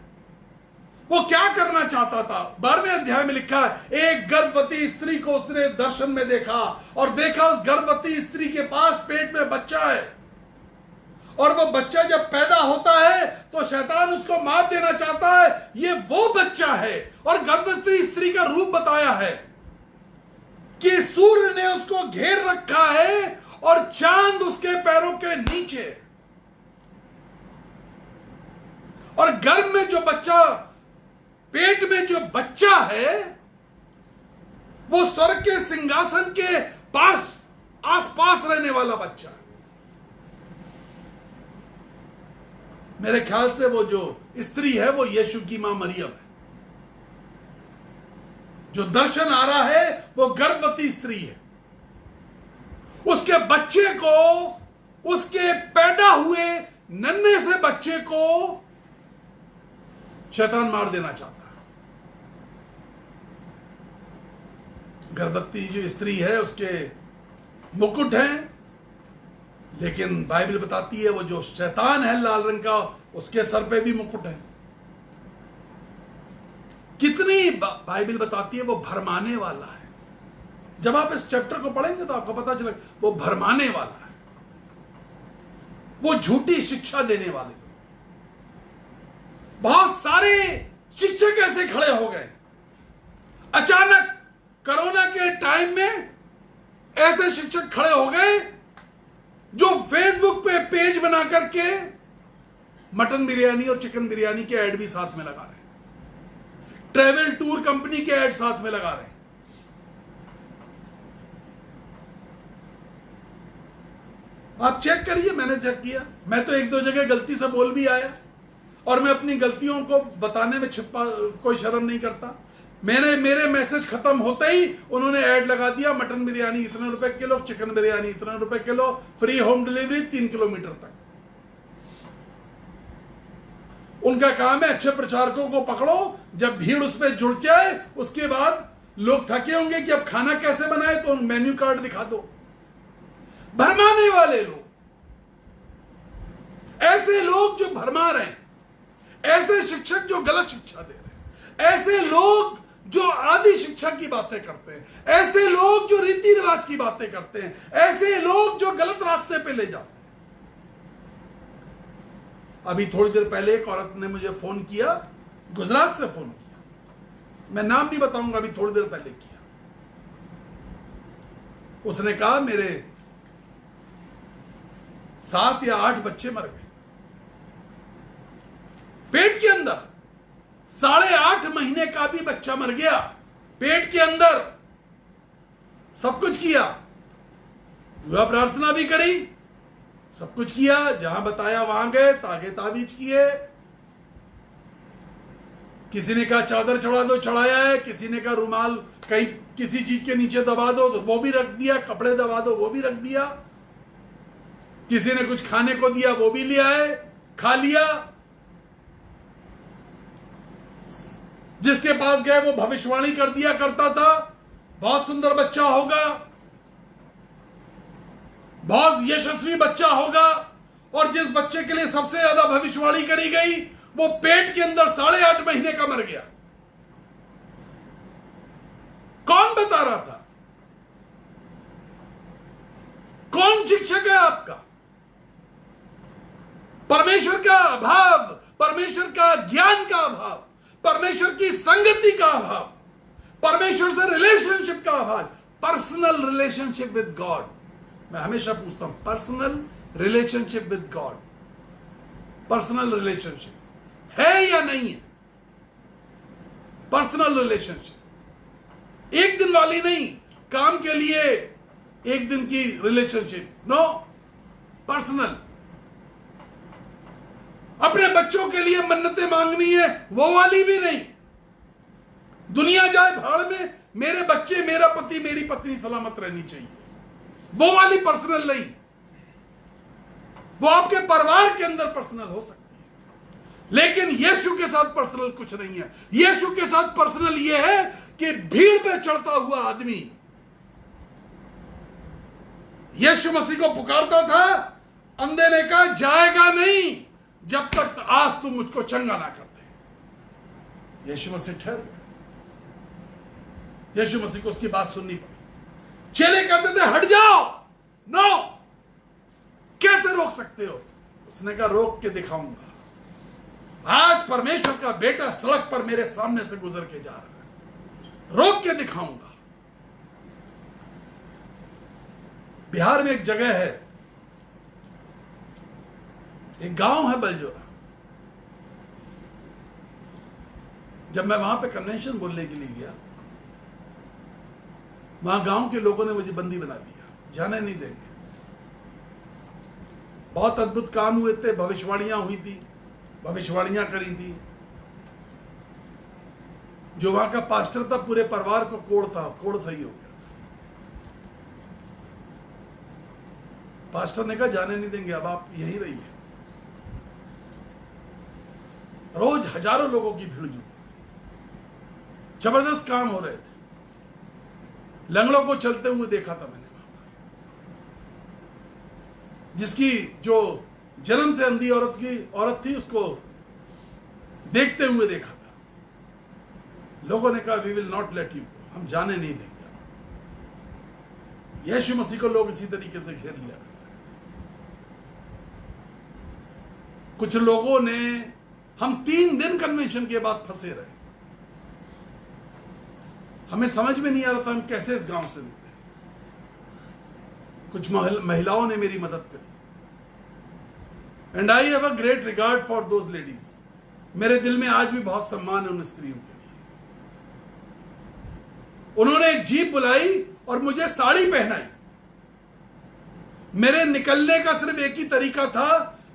वो क्या करना चाहता था? 12वें अध्याय में लिखा है, एक गर्भवती स्त्री को उसने दर्शन में देखा, और देखा उस गर्भवती स्त्री के पास पेट में बच्चा है, और वो बच्चा जब पैदा होता है तो शैतान उसको मार देना चाहता है। ये वो बच्चा है, और गर्भवती स्त्री का रूप बताया है कि सूर्य ने उसको घेर रखा है और चांद उसके पैरों के नीचे, और गर्भ में जो बच्चा, पेट में जो बच्चा है, वो स्वर्ग के सिंहासन के पास आसपास रहने वाला बच्चा है। मेरे ख्याल से वो जो स्त्री है वो यीशु की मां मरियम है। जो दर्शन आ रहा है वो गर्भवती स्त्री है। उसके बच्चे को, उसके पैदा हुए नन्हे से बच्चे को शैतान मार देना चाहता है। गर्भवती जो स्त्री है उसके मुकुट हैं, लेकिन बाइबल बताती है वो जो शैतान है लाल रंग का, उसके सर पे भी मुकुट है। कितनी बाइबल बताती है वो भरमाने वाला है। जब आप इस चैप्टर को पढ़ेंगे तो आपको पता चलेगा वो भरमाने वाला है, वो झूठी शिक्षा देने वाले लोग। बहुत सारे शिक्षक ऐसे खड़े हो गए अचानक कोरोना के टाइम में। ऐसे शिक्षक खड़े हो गए जो फेसबुक पे पेज बना करके मटन बिरयानी और चिकन बिरयानी के ऐड भी साथ में लगा रहे हैं, ट्रैवल टूर कंपनी के ऐड साथ में लगा रहे हैं। आप चेक करिए, मैंने चेक किया, मैं तो 1-2 जगह गलती से बोल भी आया, और मैं अपनी गलतियों को बताने में छिपा कोई शर्म नहीं करता। मेरे मैसेज खत्म होते ही उन्होंने ऐड लगा दिया, मटन बिरयानी इतने रुपए किलो, चिकन बिरयानी इतने रुपए kilo, free home delivery 3 kilometre तक। उनका काम है अच्छे प्रचारकों को पकड़ो, जब भीड़ उस पर जुड़ जाए उसके बाद लोग थके होंगे कि अब खाना कैसे बनाए, तो मेन्यू कार्ड दिखा दो। भरमाने वाले लोग, ऐसे लोग जो भरमा रहे हैं, ऐसे शिक्षक जो गलत शिक्षा दे रहे हैं, ऐसे लोग जो आदि शिक्षा की बातें करते हैं, ऐसे लोग जो रीति रिवाज की बातें करते हैं, ऐसे लोग जो गलत रास्ते पे ले जाते हैं। अभी थोड़ी देर पहले एक औरत ने मुझे फोन किया, गुजरात से फोन किया, मैं नाम नहीं बताऊंगा, अभी थोड़ी देर पहले किया। उसने कहा मेरे 7 या 8 बच्चे मर गए पेट के अंदर। 8.5 महीने का भी बच्चा मर गया पेट के अंदर। सब कुछ किया, दुआ प्रार्थना भी करी, सब कुछ किया, जहां बताया वहां गए, तागे ताबीज किए। किसी ने कहा चादर चढ़ा दो, चढ़ाया है। किसी ने कहा रुमाल कहीं किसी चीज के नीचे दबा दो, तो वो भी रख दिया। कपड़े दबा दो, वो भी रख दिया। किसी ने कुछ खाने को दिया, वो भी लिया है, खा लिया। जिसके पास गए वो भविष्यवाणी कर दिया करता था, बहुत सुंदर बच्चा होगा, बहुत यशस्वी बच्चा होगा। और जिस बच्चे के लिए सबसे ज्यादा भविष्यवाणी करी गई, वो पेट के अंदर 8.5 महीने का मर गया। कौन बता रहा था? कौन शिक्षक है आपका? परमेश्वर का अभाव, परमेश्वर का ज्ञान का अभाव, परमेश्वर की संगति का अभाव, परमेश्वर से रिलेशनशिप का अभाव, पर्सनल रिलेशनशिप विद गॉड। मैं हमेशा पूछता हूं, personal relationship with God, personal relationship है या नहीं है? पर्सनल रिलेशनशिप, एक दिन वाली नहीं, काम के लिए एक दिन की रिलेशनशिप, नो, पर्सनल। अपने बच्चों के लिए मन्नतें मांगनी है, वो वाली भी नहीं। दुनिया जाए भाड़ में, मेरे बच्चे, मेरा पति, मेरी पत्नी सलामत रहनी चाहिए, वो वाली पर्सनल नहीं। वो आपके परिवार के अंदर पर्सनल हो सकती है, लेकिन यीशु के साथ पर्सनल कुछ नहीं है। यीशु के साथ पर्सनल यह है कि भीड़ में चढ़ता हुआ आदमी यीशु मसीह को पुकारता था, अंधे ने कहा जाएगा नहीं जब तक आज तुम मुझको चंगा ना कर दे। यीशु मसीह ठहर गए, यीशु मसीह को उसकी बात सुननी पड़ी। चेले कहते थे हट जाओ, नो, कैसे रोक सकते हो? उसने कहा रोक के दिखाऊंगा। आज परमेश्वर का बेटा सड़क पर मेरे सामने से गुजर के जा रहा है, रोक के दिखाऊंगा। बिहार में एक जगह है, एक गांव है बलजोरा। जब मैं वहां पे कन्वेंशन बोलने के लिए गया, वहां गांव के लोगों ने मुझे बंदी बना दिया, जाने नहीं देंगे। बहुत अद्भुत काम हुए थे, भविष्यवाणियां हुई थी, भविष्यवाणियां करी थी। जो वहां का पास्टर था, पूरे परिवार को कोढ़ था, कोढ़ सही हो गया। पास्टर ने कहा जाने नहीं देंगे, अब आप यहीं रहिए। रोज हजारों लोगों की भीड़ जुटी, जबरदस्त काम हो रहे थे। लंगड़ों को चलते हुए देखा था मैंने, जिसकी जो जन्म से अंधी औरत थी, उसको देखते हुए देखा था। लोगों ने कहा we will not let you, हम जाने नहीं देंगे। यीशु मसीह को लोग इसी तरीके से घेर लिया। कुछ लोगों ने, हम 3 दिन कन्वेंशन के बाद फंसे रहे, हमें समझ में नहीं आ रहा था हम कैसे इस गांव से निकले। कुछ महिलाओं ने मेरी मदद करी, and I have a great regard for those ladies. मेरे दिल में आज भी बहुत सम्मान है उन स्त्रियों के लिए। उन्होंने एक जीप बुलाई और मुझे साड़ी पहनाई। मेरे निकलने का सिर्फ एक ही तरीका था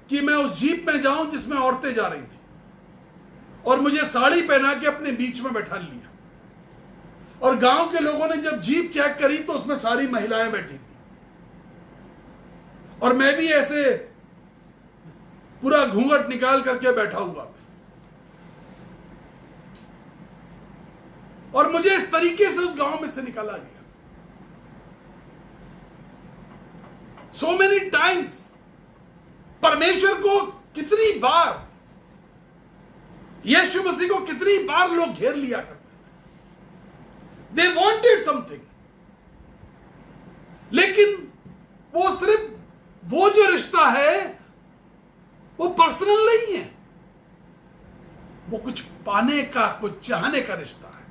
कि मैं उस जीप में जाऊं जिसमें औरतें जा रही थी, और मुझे साड़ी पहना के अपने बीच में बैठा लिया। और गांव के लोगों ने जब जीप चेक करी तो उसमें सारी महिलाएं बैठी थी, और मैं भी ऐसे पूरा घूंघट निकाल करके बैठा हुआ था। और मुझे इस तरीके से उस गांव में से निकाला गया। सो मेनी टाइम्स परमेश्वर को कितनी बार, यीशु मसीह को कितनी बार लोग घेर लिया करते थे। दे वॉन्टेड समथिंग, लेकिन वो सिर्फ वो जो रिश्ता है वो पर्सनल नहीं है, वो कुछ पाने का, कुछ चाहने का रिश्ता है।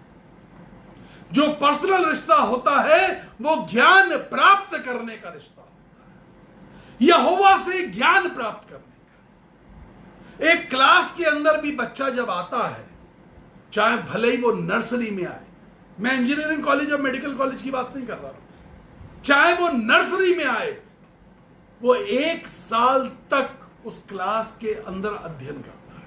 जो पर्सनल रिश्ता होता है वो ज्ञान प्राप्त करने का रिश्ता होता है, यहोवा से ज्ञान प्राप्त करने का। एक क्लास के अंदर भी बच्चा जब आता है, चाहे भले ही वो नर्सरी में आए, मैं इंजीनियरिंग कॉलेज और मेडिकल कॉलेज की बात नहीं कर रहा हूं, चाहे वो नर्सरी में आए, वो 1 साल तक उस क्लास के अंदर अध्ययन करता है।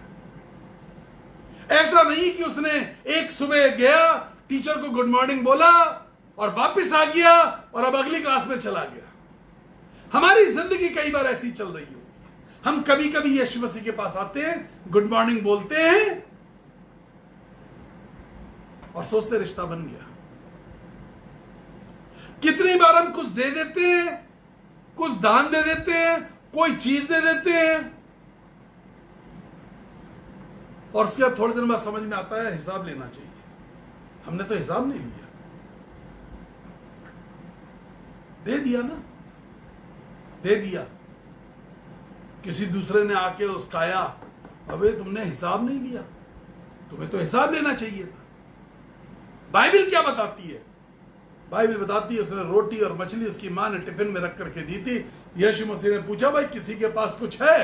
ऐसा नहीं कि उसने एक सुबह गया, टीचर को गुड मॉर्निंग बोला और वापस आ गया और अब अगली क्लास में चला गया। हमारी जिंदगी कई बार ऐसी चल रही होगी। हम कभी कभी यीशु मसीह के पास आते हैं, गुड मॉर्निंग बोलते हैं और सोचते रिश्ता बन गया। कितनी बार हम कुछ दे देते हैं, कुछ दान दे देते हैं, कोई चीज दे देते हैं, और उसके बाद थोड़े दिन बाद समझ में आता है हिसाब लेना चाहिए। हमने तो हिसाब नहीं लिया, दे दिया ना, दे दिया। किसी दूसरे ने आके उसकाया, अबे तुमने हिसाब नहीं लिया, तुम्हें तो हिसाब लेना चाहिए था। बाइबल क्या बताती है? बाइबल बताती है उसने रोटी और मछली उसकी मां ने टिफिन में रख करके दी थी। यीशु मसीह ने पूछा, भाई किसी के पास कुछ है?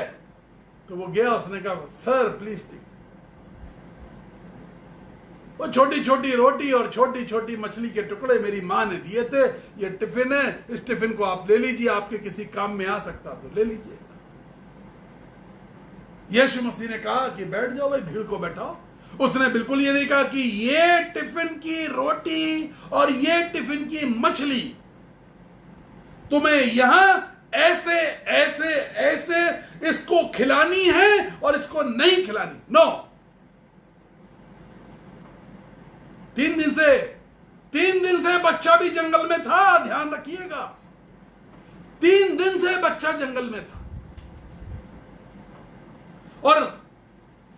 तो वो गया, उसने कहा, सर प्लीज टेक। वो छोटी छोटी रोटी और छोटी छोटी मछली के टुकड़े मेरी मां ने दिए थे, ये टिफिन है, इस टिफिन को आप ले लीजिए, आपके किसी काम में आ सकता तो ले लीजिएगा। यीशु मसीह ने कहा कि बैठ जाओ भाई, भीड़ को बैठाओ। उसने बिल्कुल ये नहीं कहा कि ये टिफिन की रोटी और ये टिफिन की मछली तुम्हें यहां ऐसे ऐसे ऐसे इसको खिलानी है और इसको नहीं खिलानी। नो, 3 दिन से बच्चा भी जंगल में था, ध्यान रखिएगा। 3 दिन से बच्चा जंगल में था। और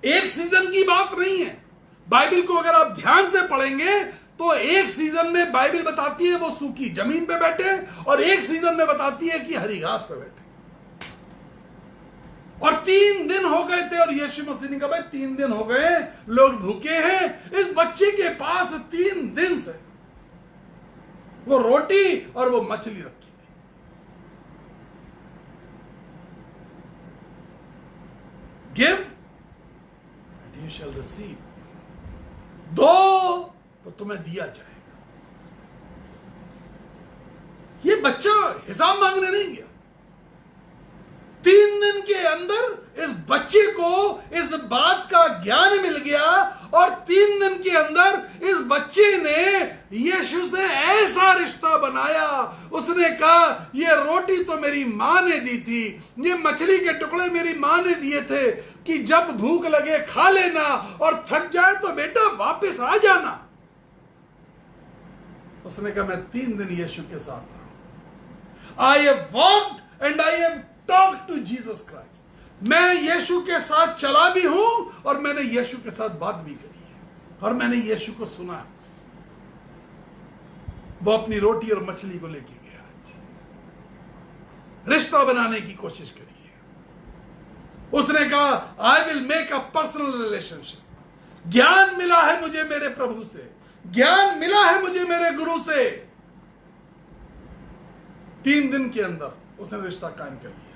एक सीजन की बात नहीं है। बाइबल को अगर आप ध्यान से पढ़ेंगे तो एक सीजन में बाइबल बताती है वो सूखी जमीन पे बैठे, और एक सीजन में बताती है कि हरी घास पे बैठे। और 3 दिन हो गए थे, और यीशु मसीह ने कहा, भाई 3 दिन हो गए, लोग भूखे हैं। इस बच्चे के पास 3 दिन से वो रोटी और वो मछली रखी थी। Give and you shall receive. दो तो तुम्हें दिया जाएगा। ये बच्चा हिसाब मांगने नहीं गया। 3 दिन के अंदर इस बच्चे को इस बात का ज्ञान मिल गया, और 3 दिन के अंदर इस बच्चे ने यीशु से ऐसा रिश्ता बनाया। उसने कहा, ये रोटी तो मेरी मां ने दी थी, ये मछली के टुकड़े मेरी मां ने दिए थे कि जब भूख लगे खा लेना, और थक जाए तो बेटा वापस आ जाना। उसने कहा, मैं 3 दिन यीशु के साथ रहा। I have walked and I have talked to Jesus Christ. मैं यीशु के साथ चला भी हूं, और मैंने यीशु के साथ बात भी करी है, और मैंने यीशु को सुना है। वो अपनी रोटी और मछली को लेके गया, रिश्ता बनाने की कोशिश करी है। उसने कहा, I will make a personal relationship. ज्ञान मिला है मुझे मेरे प्रभु से, ज्ञान मिला है मुझे मेरे गुरु से। 3 दिन के अंदर उसने रिश्ता कायम कर लिया।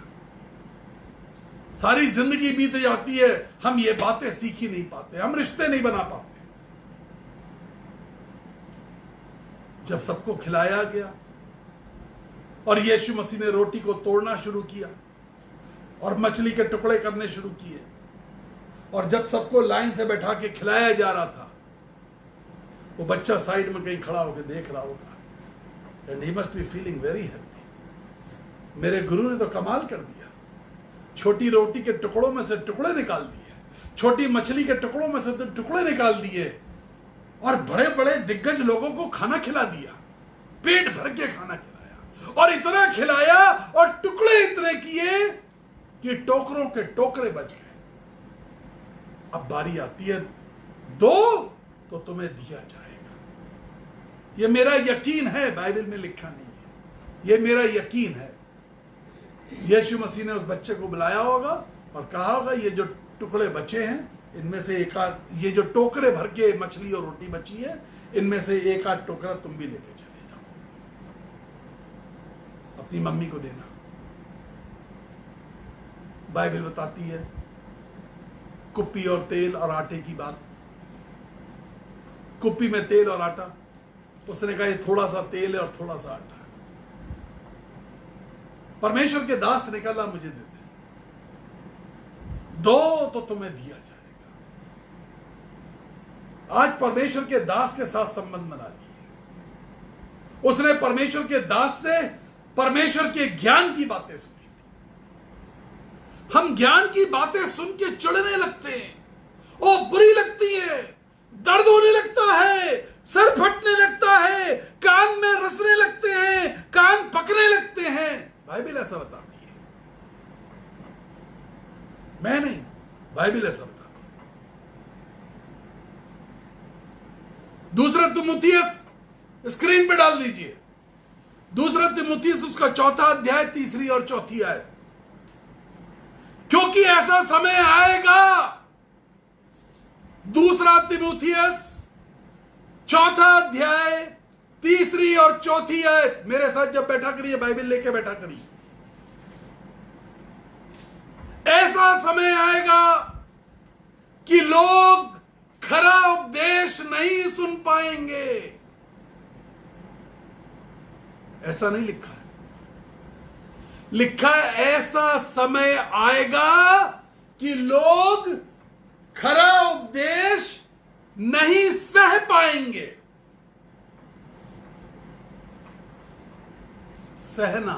सारी जिंदगी बीत जाती है, हम ये बातें सीख ही नहीं पाते, हम रिश्ते नहीं बना पाते। जब सबको खिलाया गया और यीशु मसीह ने रोटी को तोड़ना शुरू किया और मछली के टुकड़े करने शुरू किए, और जब सबको लाइन से बैठा के खिलाया जा रहा था, वो बच्चा साइड में कहीं खड़ा होकर देख रहा होगा, and he must be feeling very happy. मेरे गुरु ने तो कमाल कर दिया, छोटी रोटी के टुकड़ों में से टुकड़े निकाल दिए, छोटी मछली के टुकड़ों में से तो टुकड़े निकाल दिए, और बड़े बड़े दिग्गज लोगों को खाना खिला दिया, पेट भर के खाना खिलाया, और इतना खिलाया और टुकड़े इतने किए कि टोकरों के टोकरे बच गए। अब बारी आती है, दो तो तुम्हें दिया जाएगा। यह मेरा यकीन है, बाइबल में लिखा नहीं है, यह मेरा यकीन है। यीशु मसीह ने उस बच्चे को बुलाया होगा और कहा होगा, ये जो टुकड़े बचे हैं, इनमें से एक आध, ये जो टोकरे भर के मछली और रोटी बची है, इनमें से एक आध टोकरा तुम भी लेके चले जाओ, अपनी मम्मी को देना। बाइबल बताती है कुप्पी और तेल और आटे की बात। कुप्पी में तेल और आटा, उसने कहा ये थोड़ा सा तेल है और थोड़ा सा आटा है। परमेश्वर के दास ने कहा, मुझे दे दे, दो तो तुम्हें दिया जाएगा। आज परमेश्वर के दास के साथ संबंध बना लिए। उसने परमेश्वर के दास से परमेश्वर के ज्ञान की बातें सुनी थी। हम ज्ञान की बातें सुन के चिढ़ने लगते हैं, ओ बुरी लगती है, दर्द होने लगता है, सर फटने लगता है, कान में रसने लगते हैं, कान पकने लगते हैं। बाइबल ऐसा बताती है, मैं नहीं, बाइबल ऐसा बताती है। दूसरा तिमुथियुस स्क्रीन पे डाल दीजिए, दूसरा तिमुथियुस उसका 4था अध्याय 3री और 4थी आयत। क्योंकि ऐसा समय आएगा, दूसरा तिमुथियुस 4था अध्याय तीसरी और चौथी आयत मेरे साथ जब बैठा करिए, बाइबल लेके बैठा करिए। ऐसा समय आएगा कि लोग खरा उपदेश नहीं सुन पाएंगे। ऐसा नहीं लिखा है, लिखा है ऐसा समय आएगा कि लोग खरा उपदेश नहीं सह पाएंगे। सहना,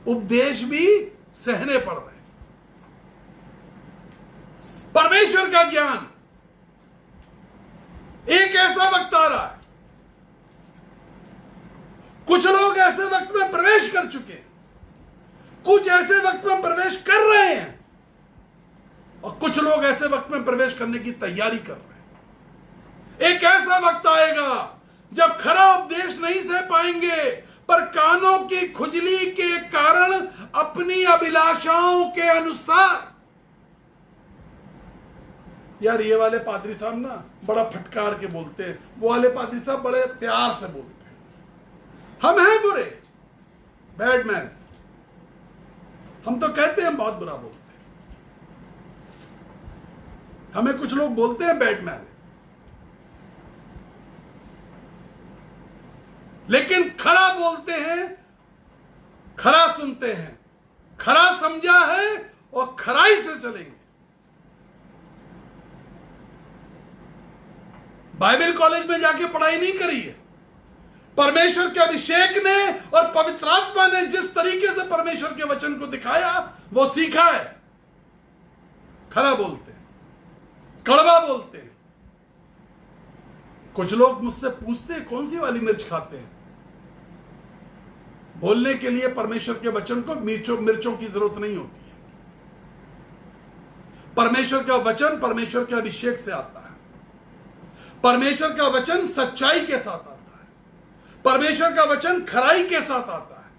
उपदेश भी सहने पड़ रहे हैं। परमेश्वर का ज्ञान, एक ऐसा वक्त आ रहा है, कुछ लोग ऐसे वक्त में प्रवेश कर चुके हैं, कुछ ऐसे वक्त में प्रवेश कर रहे हैं, और कुछ लोग ऐसे वक्त में प्रवेश करने की तैयारी कर रहे हैं। एक ऐसा वक्त आएगा जब खरा उपदेश नहीं सह पाएंगे, पर कानों की खुजली के कारण अपनी अभिलाषाओं के अनुसार। यार ये वाले पादरी साहब ना बड़ा फटकार के बोलते हैं, वो वाले पादरी साहब बड़े प्यार से बोलते हैं। हम हैं बुरे, बैडमैन, हम तो कहते हैं बहुत बुरा बोलते हैं, हमें कुछ लोग बोलते हैं बैडमैन, लेकिन खरा बोलते हैं, खरा सुनते हैं, खरा समझा है और खराई से चलेंगे। बाइबल कॉलेज में जाके पढ़ाई नहीं करी है, परमेश्वर के अभिषेक ने और पवित्र आत्मा ने जिस तरीके से परमेश्वर के वचन को दिखाया वो सीखा है। खरा बोलते हैं, कड़वा बोलते हैं। कुछ लोग मुझसे पूछते हैं कौन सी वाली मिर्च खाते हैं। बोलने के लिए परमेश्वर के वचन को मिर्चों की जरूरत नहीं होती है। परमेश्वर का वचन परमेश्वर के अभिषेक से आता है। परमेश्वर का वचन सच्चाई के साथ आता है। परमेश्वर का वचन खराई के साथ आता है।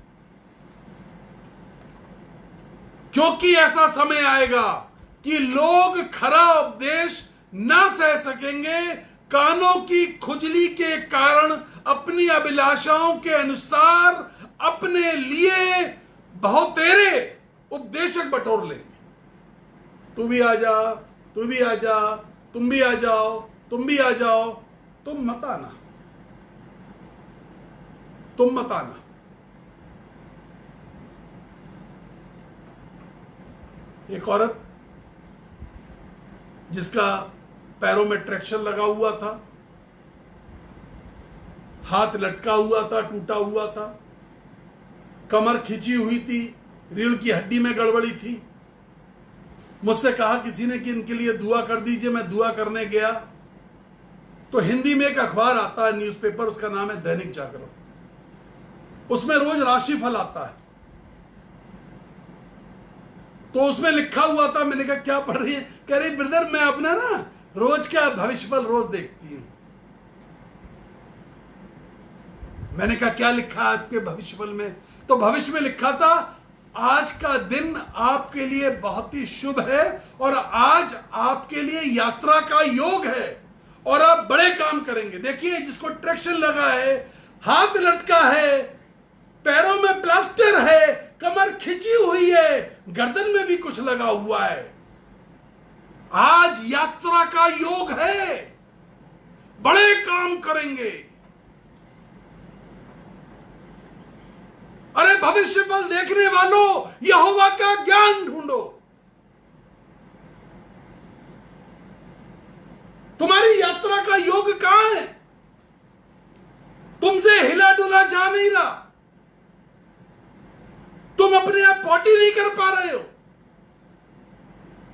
क्योंकि ऐसा समय आएगा कि लोग खरा उपदेश ना सह सकेंगे, कानों की खुजली के कारण अपनी अभिलाषाओं के अनुसार अपने लिए बहुतेरे उपदेशक बटोर लेंगे। तू भी आ जा, तू भी आ जा, तुम भी आ जाओ, तुम भी आ जाओ, तुम मत आना, तुम मत आना। एक औरत जिसका पैरों में ट्रैक्शन लगा हुआ था, हाथ लटका हुआ था, टूटा हुआ था, कमर खिंची हुई थी, रीढ़ की हड्डी में गड़बड़ी थी, मुझसे कहा किसी ने कि इनके लिए दुआ कर दीजिए। मैं दुआ करने गया तो हिंदी में एक अखबार आता है, न्यूज़पेपर, उसका नाम है दैनिक जागरण। उसमें रोज राशिफल आता है, तो उसमें लिखा हुआ था। मैंने कहा क्या पढ़ रही है? कह रही ब्रदर मैं अपना ना रोज का भविष्यफल रोज देखती हूं। मैंने कहा क्या लिखा है आपके भविष्यफल में? तो भविष्य में लिखा था आज का दिन आपके लिए बहुत ही शुभ है और आज आपके लिए यात्रा का योग है और आप बड़े काम करेंगे। देखिए जिसको ट्रैक्शन लगा है, हाथ लटका है, पैरों में प्लास्टर है, कमर खिंची हुई है, गर्दन में भी कुछ लगा हुआ है, आज यात्रा का योग है, बड़े काम करेंगे। अरे भविष्यफल देखने वालों, यहोवा का ज्ञान ढूंढो। तुम्हारी यात्रा का योग कहां है? तुमसे हिला डुला जा नहीं रहा, तुम अपने आप पॉटी नहीं कर पा रहे हो।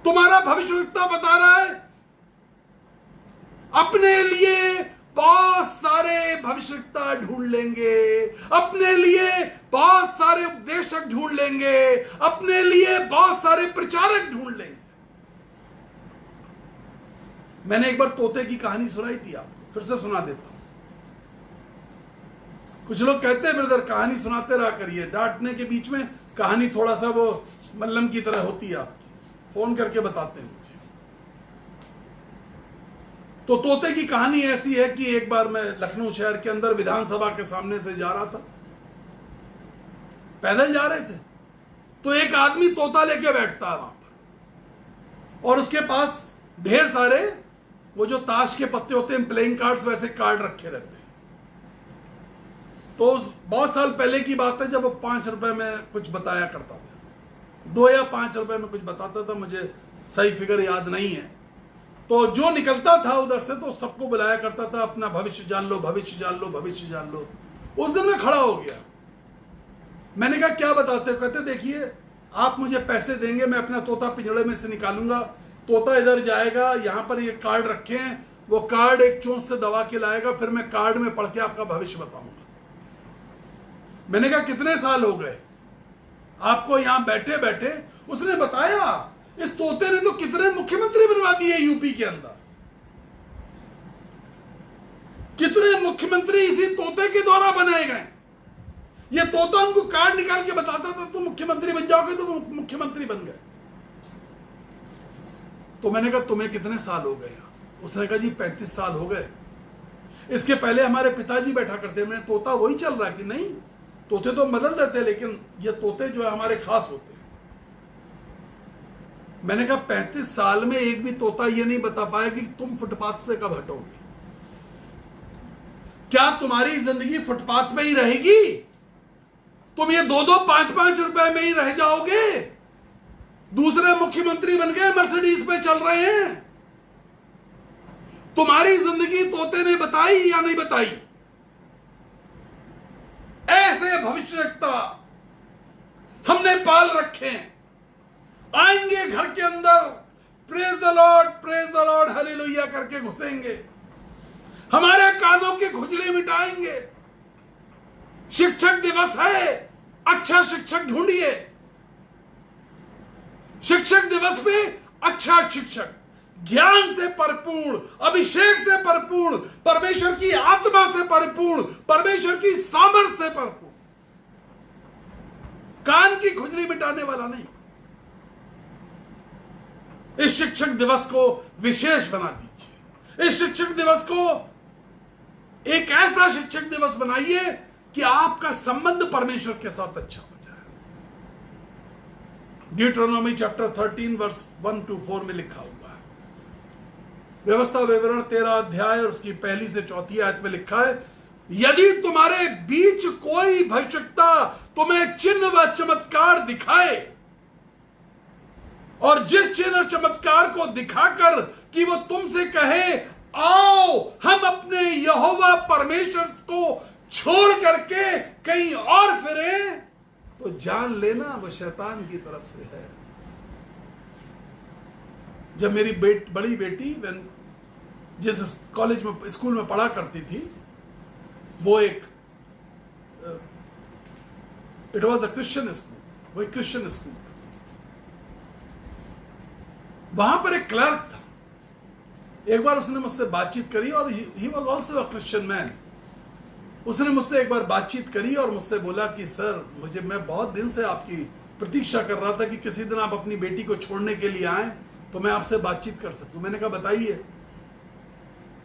तुम्हारा भविष्यवक्ता बता रहा है अपने लिए बहुत सारे भविष्यवक्ता ढूंढ लेंगे, अपने लिए बहुत सारे उपदेशक ढूंढ लेंगे, अपने लिए बहुत सारे प्रचारक ढूंढ लेंगे। मैंने एक बार तोते की कहानी सुनाई थी, आपको फिर से सुना देता हूं। कुछ लोग कहते हैं ब्रदर कहानी सुनाते रहा करिए, डांटने के बीच में कहानी थोड़ा सा वो मल्लम की तरह होती है आपकी, फोन करके बताते हैं मुझे। तो तोते की कहानी ऐसी है कि एक बार मैं लखनऊ शहर के अंदर विधानसभा के सामने से जा रहा था, पैदल जा रहे थे, तो एक आदमी तोता लेके बैठता है वहां पर, और उसके पास ढेर सारे वो जो ताश के पत्ते होते हैं, प्लेइंग कार्ड्स, वैसे कार्ड रखे रहते हैं। तो बहुत साल पहले की बात है जब वो 5 रुपए में कुछ बताया करता था, 2 या 5 रुपए में कुछ बताता था, मुझे सही फिगर याद नहीं है। तो जो निकलता था उधर से तो सबको बुलाया करता था, अपना भविष्य जान लो, भविष्य जान लो, भविष्य जान लो। उस दिन मैं खड़ा हो गया, मैंने कहा क्या बताते हो? कहते देखिए आप मुझे पैसे देंगे, मैं अपना तोता पिंजड़े में से निकालूंगा, तोता इधर जाएगा, यहां पर ये कार्ड रखे हैं, वो कार्ड एक चोंच से दबा के लाएगा, फिर मैं कार्ड में पढ़ के आपका भविष्य बताऊंगा। मैंने कहा कितने साल हो गए आपको यहां बैठे बैठे? उसने बताया इस तोते ने तो कितने मुख्यमंत्री बनवा दिए यूपी के अंदर, कितने मुख्यमंत्री इसी तोते के द्वारा बनाए गए। ये तोता उनको कार्ड निकाल के बताता था तुम मुख्यमंत्री बन जाओगे, तो वो मुख्यमंत्री बन गए। तो मैंने कहा तुम्हें कितने साल हो गए? उसने कहा जी 35 साल हो गए। इसके पहले हमारे पिताजी बैठा करते, मैंने तोता वही चल रहा है कि नहीं? तोते तो बदल देते, लेकिन ये तोते जो है हमारे खास होते हैं। मैंने कहा 35 साल में एक भी तोता ये नहीं बता पाया कि तुम फुटपाथ से कब हटोगे। क्या तुम्हारी जिंदगी फुटपाथ में ही रहेगी? तुम ये 2-2, 5-5 रुपए में ही रह जाओगे? दूसरे मुख्यमंत्री बन गए, मर्सिडीज पे चल रहे हैं। तुम्हारी जिंदगी तोते ने बताई या नहीं बताई? ऐसे भविष्यवक्ता हमने पाल रखे हैं। आएंगे घर के अंदर, प्रेज द लॉर्ड, हालेलुया करके घुसेंगे, हमारे कानों की खुजली मिटाएंगे। शिक्षक दिवस है, अच्छा शिक्षक ढूंढिए। शिक्षक दिवस पे अच्छा शिक्षक, ज्ञान से परिपूर्ण, अभिषेक से परिपूर्ण, परमेश्वर की आत्मा से परिपूर्ण, परमेश्वर की सामर्थ से परिपूर्ण, कान की खुजली मिटाने वाला नहीं। इस शिक्षक दिवस को विशेष बना दीजिए। इस शिक्षक दिवस को एक ऐसा शिक्षक दिवस बनाइए कि आपका संबंध परमेश्वर के साथ अच्छा हो जाए। ड्यूटेरोनोमी चैप्टर 13 वर्स 1-4 में लिखा हुआ है। व्यवस्था विवरण 13 अध्याय और उसकी 1 से 4 आयत में लिखा है, यदि तुम्हारे बीच कोई भविष्यवक्ता तुम्हें चिन्ह व चमत्कार दिखाए, और जिस चिन्ह और चमत्कार को दिखाकर कि वो तुमसे कहे आओ हम अपने यहोवा परमेश्वर को छोड़ करके कहीं और फिरे, तो जान लेना वो शैतान की तरफ से है। जब मेरी बड़ी बेटी जिस कॉलेज में, स्कूल में पढ़ा करती थी, वो एक it was a Christian school, वो एक क्रिश्चियन स्कूल, वहां पर एक क्लर्क था। एक बार उसने मुझसे बातचीत करी, और he was also a Christian man. उसने मुझसे एक बार बातचीत करी और मुझसे बोला कि सर मैं बहुत दिन से आपकी प्रतीक्षा कर रहा था कि किसी दिन आप अपनी बेटी को छोड़ने के लिए आए तो मैं आपसे बातचीत कर सकूं। मैंने कहा बताइए।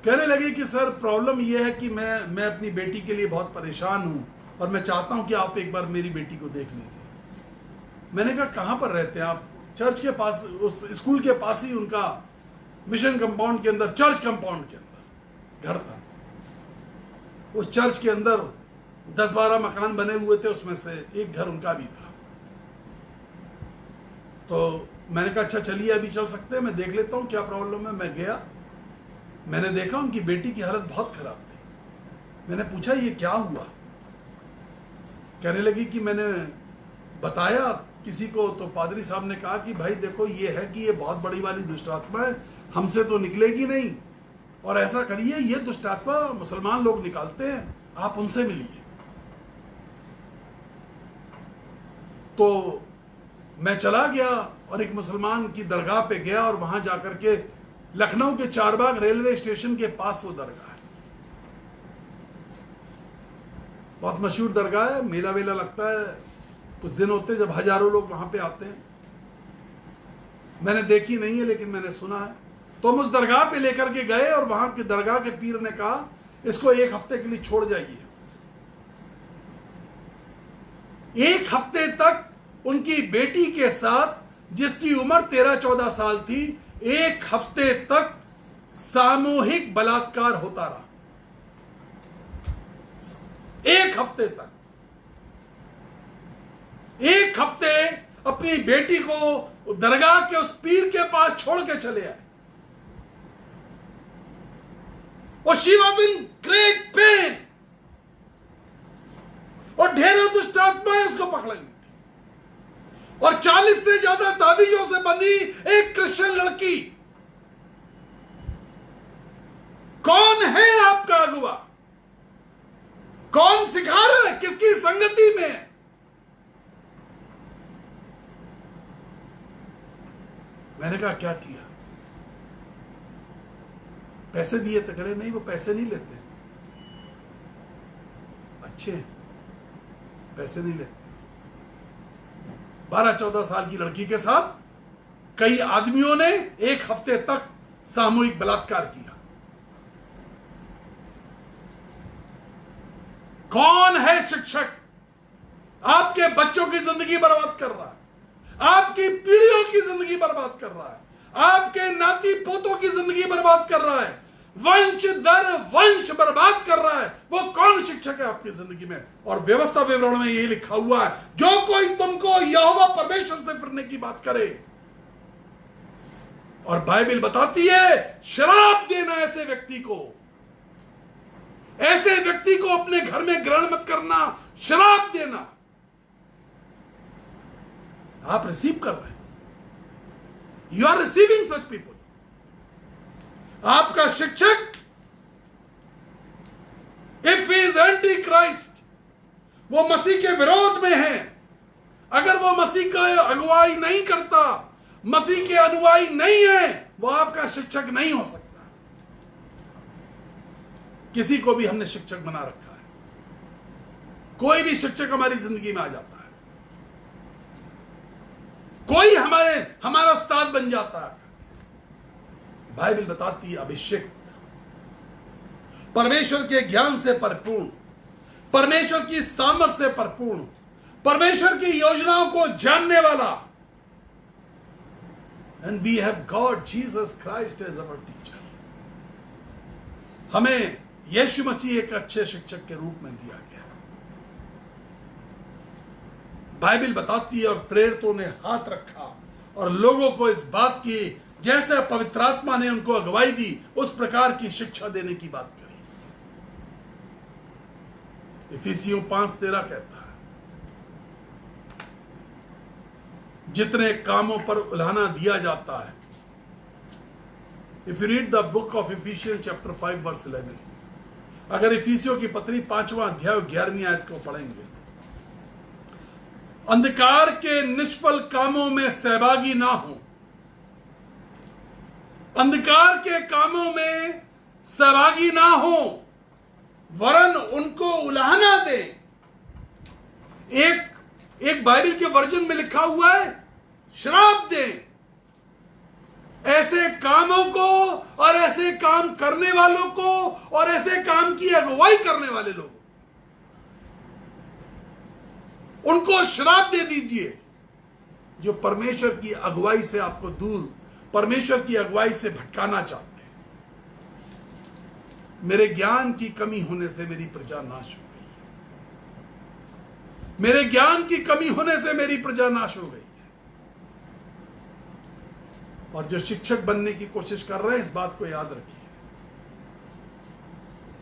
कहने लगे कि सर प्रॉब्लम यह है कि मैं अपनी बेटी के लिए बहुत परेशान हूं और मैं चाहता हूं कि आप एक बार मेरी बेटी को देख लीजिए। मैंने कहा कहां पर रहते हैं आप? चर्च के पास, उस स्कूल के पास ही उनका मिशन कंपाउंड के अंदर, चर्च कंपाउंड के अंदर घर था। उस चर्च के अंदर 10-12 मकान बने हुए थे, उसमें से एक घर उनका भी था। तो मैंने कहा अच्छा चलिए अभी चल सकते हैं, मैं देख लेता हूं क्या प्रॉब्लम है। मैं गया, मैंने देखा उनकी बेटी की हालत बहुत खराब थी। मैंने पूछा ये क्या हुआ? कहने लगी कि मैंने बताया किसी को, तो पादरी साहब ने कहा कि भाई देखो ये है कि ये बहुत बड़ी वाली दुष्ट आत्मा है, हमसे तो निकलेगी नहीं, और ऐसा करिए ये दुष्ट आत्मा मुसलमान लोग निकालते हैं, आप उनसे मिलिए। तो मैं चला गया और एक मुसलमान की दरगाह पे गया, और वहां जाकर के लखनऊ के चारबाग रेलवे स्टेशन के पास वो दरगाह है, बहुत मशहूर दरगाह है। मेला वेला लगता है, कुछ दिन होते हैं जब हजारों लोग वहां पे आते हैं। मैंने देखी नहीं है लेकिन मैंने सुना है। तो हम उस दरगाह पे लेकर के गए और वहां की दरगाह के पीर ने कहा इसको 1 हफ्ते के लिए छोड़ जाइए। 1 हफ्ते तक उनकी बेटी के साथ जिसकी उम्र 13-14 साल थी, 1 हफ्ते तक सामूहिक बलात्कार होता रहा। 1 हफ्ते तक, 1 हफ्ते अपनी बेटी को दरगाह के उस पीर के पास छोड़ के चले आए और she was in great pen और ढेरों दुष्ट आत्माएं उसको पकड़ेंगी थी और 40 से ज्यादा ताबीजों से बंधी एक क्रिश्चियन लड़की। कौन है आपका अगुवा? कौन सिखा रहा है? किसकी संगति में है? मैंने कहा क्या किया? पैसे दिए तो करे नहीं, वो पैसे नहीं लेते, अच्छे पैसे नहीं लेते। 12-14 साल की लड़की के साथ कई आदमियों ने 1 हफ्ते तक सामूहिक बलात्कार किया। कौन है शिक्षक? आपके बच्चों की जिंदगी बर्बाद कर रहा है, आपकी पीढ़ियों की जिंदगी बर्बाद कर रहा है, आपके नाती पोतों की जिंदगी बर्बाद कर रहा है, वंश दर वंश बर्बाद कर रहा है। वो कौन शिक्षक है आपकी जिंदगी में? और व्यवस्था विवरण में यही लिखा हुआ है, जो कोई तुमको यहोवा परमेश्वर से फिरने की बात करे। और बाइबल बताती है शराब देना ऐसे व्यक्ति को, ऐसे व्यक्ति को अपने घर में ग्रहण मत करना, शराब देना। आप रिसीव कर रहे हैं, you are receiving such people. आपका शिक्षक if he is anti Christ, वो मसीह के विरोध में है, अगर वो मसीह का अगुवाई नहीं करता, मसीह के अनुयायी नहीं है, वो आपका शिक्षक नहीं हो सकता। किसी को भी हमने शिक्षक बना रखा है, कोई भी शिक्षक हमारी जिंदगी में आ जाता है, कोई हमारा उस्ताद बन जाता है। बाइबल बताती है अभिषेक, परमेश्वर के ज्ञान से परिपूर्ण, परमेश्वर की सामर्थ से परिपूर्ण, परमेश्वर की योजनाओं को जानने वाला। And we have God Jesus Christ as our teacher. हमें यीशु मसीह एक अच्छे शिक्षक के रूप में दिया गया। बाइबल बताती है और प्रेरितों ने हाथ रखा और लोगों को इस बात की, जैसे पवित्र आत्मा ने उनको अगुवाई दी, उस प्रकार की शिक्षा देने की बात करी। इफिसियों 5:13 कहता है, जितने कामों पर उलाहना दिया जाता है। If you read the book of Ephesians chapter 5 verse 11, अगर इफिसियों की पत्री 5वां अध्याय 11वीं आयत को पढ़ेंगे, अंधकार के निष्फल कामों में सहभागी ना हो, अंधकार के कामों में सहभागी ना हो, वरन उनको उलाहना दे। एक बाइबल के वर्जन में लिखा हुआ है श्राप दे ऐसे कामों को और ऐसे काम करने वालों को और ऐसे काम की अगुवाई करने वाले लोगों, उनको श्राप दे दीजिए जो परमेश्वर की अगुवाई से आपको दूर, परमेश्वर की अगुवाई से भटकाना चाहते हैं। मेरे ज्ञान की कमी होने से मेरी प्रजा नाश हो गई है, मेरे ज्ञान की कमी होने से मेरी प्रजा नाश हो गई है। और जो शिक्षक बनने की कोशिश कर रहे हैं, इस बात को याद रखिए,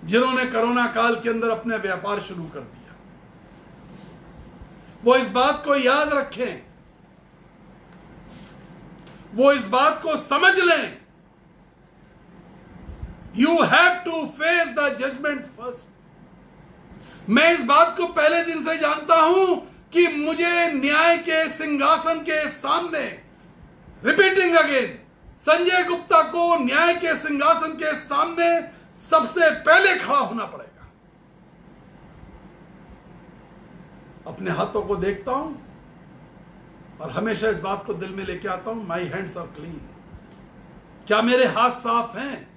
जिन्होंने कोरोना काल के अंदर अपना व्यापार शुरू कर दिया, वो इस बात को याद रखें, वो इस बात को समझ लें, you have to face the judgement first. मैं इस बात को पहले दिन से जानता हूं कि मुझे न्याय के सिंहासन के सामने, रिपीटिंग अगेन, संजय गुप्ता को न्याय के सिंहासन के सामने सबसे पहले खड़ा होना पड़ेगा। अपने हाथों को देखता हूं और हमेशा इस बात को दिल में लेके आता हूं, माई हैंड्स आर क्लीन, क्या मेरे हाथ साफ हैं?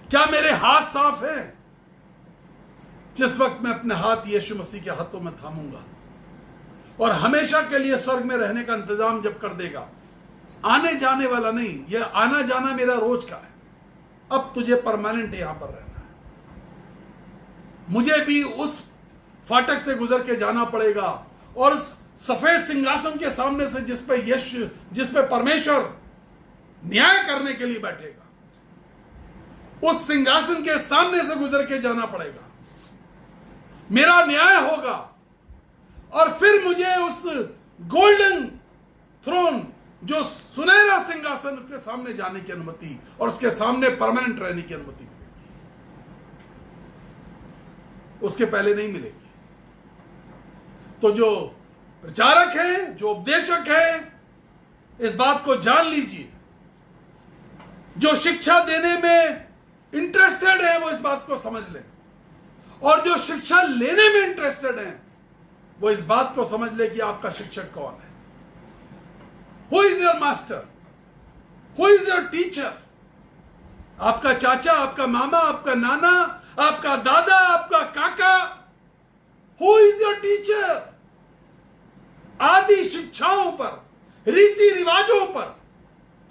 क्या मेरे हाथ साफ हैं? जिस वक्त मैं अपने हाथ यीशु मसीह के हाथों में थामूंगा और हमेशा के लिए स्वर्ग में रहने का इंतजाम जब कर देगा, आने जाने वाला नहीं, यह आना जाना मेरा रोज का है। अब तुझे परमानेंट यहां पर रहना है। मुझे भी उस फाटक से गुजर के जाना पड़ेगा और सफेद सिंहासन के सामने से जिस पे परमेश्वर न्याय करने के लिए बैठेगा, उस सिंहासन के सामने से गुजर के जाना पड़ेगा। मेरा न्याय होगा और फिर मुझे उस गोल्डन थ्रोन, जो सुनहरा सिंहासन के सामने जाने की अनुमति और उसके सामने परमानेंट रहने की अनुमति मिलेगी। उसके पहले नहीं मिलेगी। तो जो प्रचारक है, जो उपदेशक है, इस बात को जान लीजिए। जो शिक्षा देने में इंटरेस्टेड है वो इस बात को समझ लें, और जो शिक्षा लेने में इंटरेस्टेड है वो इस बात को समझ ले कि आपका शिक्षक कौन है। Who is your master? Who is your teacher? आपका चाचा, आपका मामा, आपका नाना, आपका दादा, आपका काका। Who is your teacher? आदि शिक्षाओं पर, रीति रिवाजों पर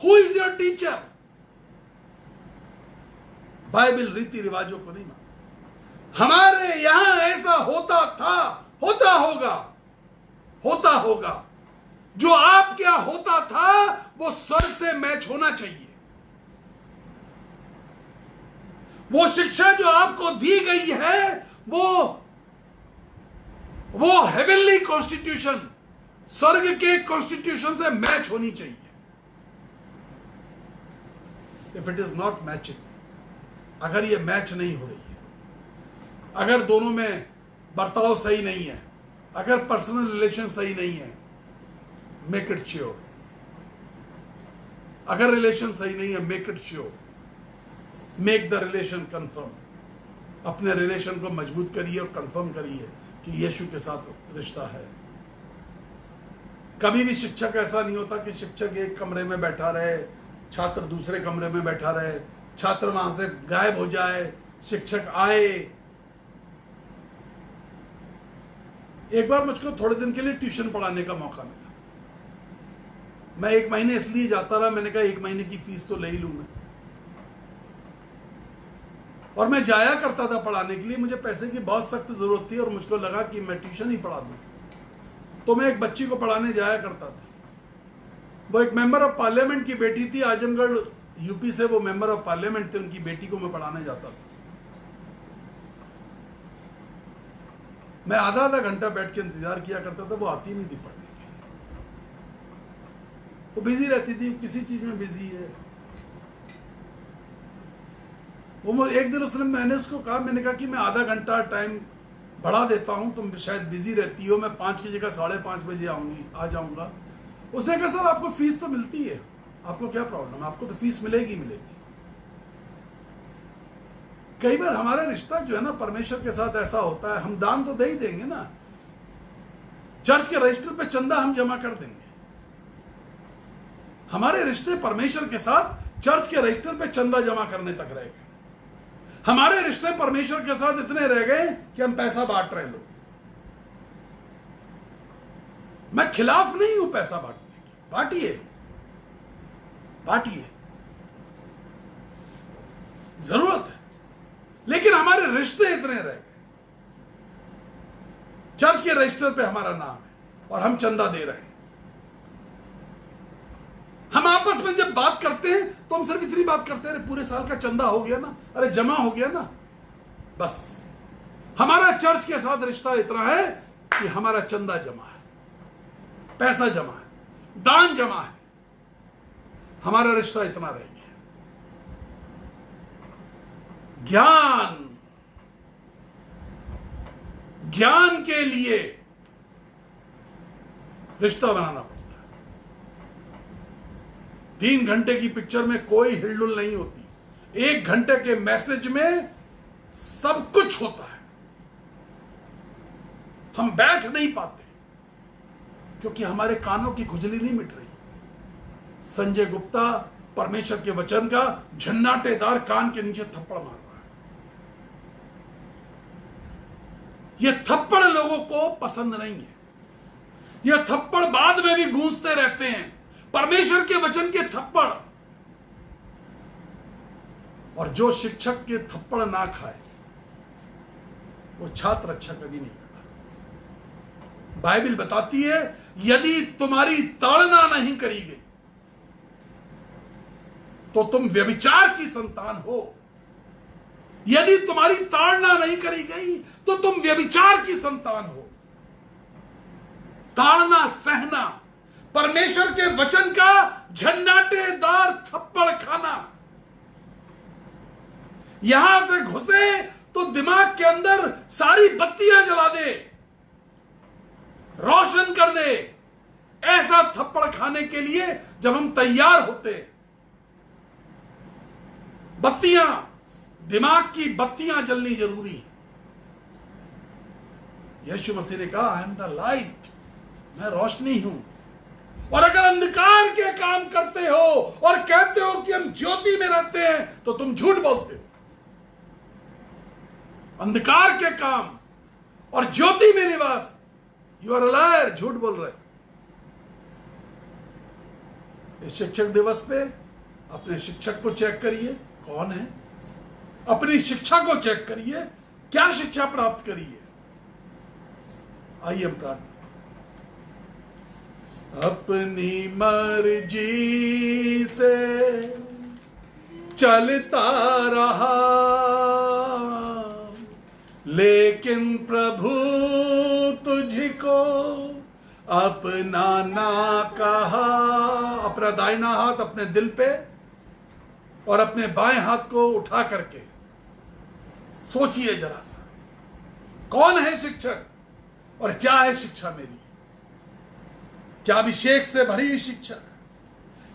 Who is your teacher? Bible रीति रिवाजों को नहीं मानता। हमारे यहां ऐसा होता था, होता होगा। जो आप क्या होता था वो स्वर्ग से मैच होना चाहिए। वो शिक्षा जो आपको दी गई है वो हेवनली कॉन्स्टिट्यूशन, स्वर्ग के कॉन्स्टिट्यूशन से मैच होनी चाहिए। If it is not matching, अगर ये मैच नहीं हो रही है, अगर दोनों में बर्ताव सही नहीं है, अगर पर्सनल रिलेशन सही नहीं है, मेक इट श्योर। अगर रिलेशन सही नहीं है, make it sure, make the relation confirm. अपने रिलेशन को मजबूत करिए और कंफर्म करिए कि यीशु के साथ रिश्ता है। कभी भी शिक्षक ऐसा नहीं होता कि शिक्षक एक कमरे में बैठा रहे, छात्र दूसरे कमरे में बैठा रहे, छात्र वहां से गायब हो जाए, शिक्षक आए। एक बार मुझको थोड़े दिन के लिए ट्यूशन पढ़ाने का मौका मिला। मैं 1 महीने इसलिए जाता रहा, मैंने कहा 1 महीने की फीस तो ले ही लूं मैं। और मैं जाया करता था पढ़ाने के लिए, मुझे पैसे की बहुत सख्त जरूरत थी और मुझको लगा कि मैं ट्यूशन ही पढ़ा दूं। तो मैं एक बच्ची को पढ़ाने जाया करता था। वो एक मेंबर ऑफ पार्लियामेंट की बेटी थी, आजमगढ़ यूपी से वो मेंबर ऑफ पार्लियामेंट थे, उनकी बेटी को मैं पढ़ाने जाता था। मैं आधा घंटा बैठ के इंतजार किया करता था, वो आती नहीं थी पढ़ने के लिए। वो बिजी रहती थी, किसी चीज में बिजी है। वो एक दिन मैंने उसको कहा, मैंने कहा कि मैं आधा घंटा टाइम बढ़ा देता हूं, तुम शायद बिजी रहती हो, मैं 5 की जगह 5:30 बजे आ जाऊंगा। उसने कहा सर आपको फीस तो मिलती है, आपको क्या प्रॉब्लम, आपको तो फीस मिलेगी। कई बार हमारा रिश्ता जो है ना परमेश्वर के साथ ऐसा होता है, हम दान तो दे ही देंगे ना, चर्च के रजिस्टर पे चंदा हम जमा कर देंगे। हमारे रिश्ते परमेश्वर के साथ चर्च के रजिस्टर पे चंदा जमा करने तक रह गए। हमारे रिश्ते परमेश्वर के साथ इतने रह गए कि हम पैसा बांट रहे लोग। मैं खिलाफ नहीं हूं पैसा बांटने की, बांटिए, जरूरत है, लेकिन हमारे रिश्ते इतने रह गए। चर्च के रजिस्टर पे हमारा नाम है और हम चंदा दे रहे हैं। हम आपस में जब बात करते हैं तो हम सिर्फ इतनी बात करते हैं, पूरे साल का चंदा हो गया ना, अरे जमा हो गया ना, बस। हमारा चर्च के साथ रिश्ता इतना है कि हमारा चंदा जमा है, पैसा जमा है, दान जमा है, हमारा रिश्ता इतना रह गया। ज्ञान के लिए रिश्ता बनाना पड़ता है। 3 घंटे की पिक्चर में कोई हिलडुल नहीं होती, 1 घंटे के मैसेज में सब कुछ होता है। हम बैठ नहीं पाते क्योंकि हमारे कानों की खुजली नहीं मिट रही। संजय गुप्ता परमेश्वर के वचन का झन्नाटेदार कान के नीचे थप्पड़ मार रहा है। यह थप्पड़ लोगों को पसंद नहीं है। यह थप्पड़ बाद में भी गूंजते रहते हैं, परमेश्वर के वचन के थप्पड़। और जो शिक्षक के थप्पड़ ना खाए वो छात्र अच्छा कभी नहीं करता। बाइबल बताती है यदि तुम्हारी ताड़ना नहीं करी गई तो तुम व्यभिचार की संतान हो। यदि तुम्हारी ताड़ना नहीं करी गई तो तुम व्यभिचार की संतान हो। ताड़ना सहना, परमेश्वर के वचन का झन्नाटेदार थप्पड़ खाना। यहां से घुसे तो दिमाग के अंदर सारी बत्तियां जला दे, रोशन कर दे। ऐसा थप्पड़ खाने के लिए जब हम तैयार होते, बत्तियां, दिमाग की बत्तियां जलनी जरूरी है। यीशु मसीह ने कहा आई एम द लाइट, मैं रोशनी हूं। और अगर अंधकार के काम करते हो और कहते हो कि हम ज्योति में रहते हैं तो तुम झूठ बोलते हो। अंधकार के काम और ज्योति में निवास, यू आर अ लायर, झूठ बोल रहे। इस शिक्षक दिवस पे अपने शिक्षक को चेक करिए कौन है, अपनी शिक्षा को चेक करिए क्या शिक्षा प्राप्त करी है। आइए हम प्रार्थना। अपनी मर्जी से चलता रहा लेकिन प्रभु तुझको अपना ना कहा। अपना दाहिना हाथ अपने दिल पे और अपने बाएं हाथ को उठा करके सोचिए जरा सा, कौन है शिक्षक और क्या है शिक्षा मेरी? क्या अभिषेक से भरी शिक्षा,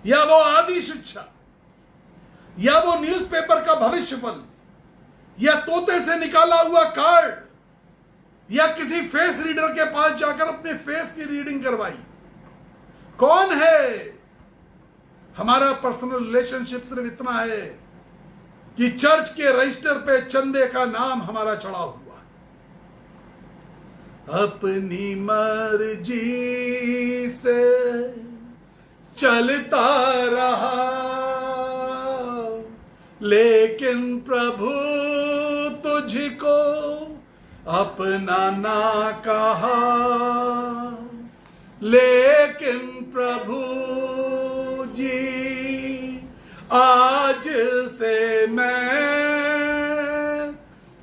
या वो आदि शिक्षा, या वो न्यूज़पेपर का भविष्यफल, या तोते से निकाला हुआ कार्ड, या किसी फेस रीडर के पास जाकर अपने फेस की रीडिंग करवाई? कौन है? हमारा पर्सनल रिलेशनशिप सिर्फ इतना है कि चर्च के रजिस्टर पे चंदे का नाम हमारा चढ़ा हुआ। अपनी मर्जी से चलता रहा लेकिन प्रभु तुझको अपना ना कहा। लेकिन प्रभु जी आज से मैं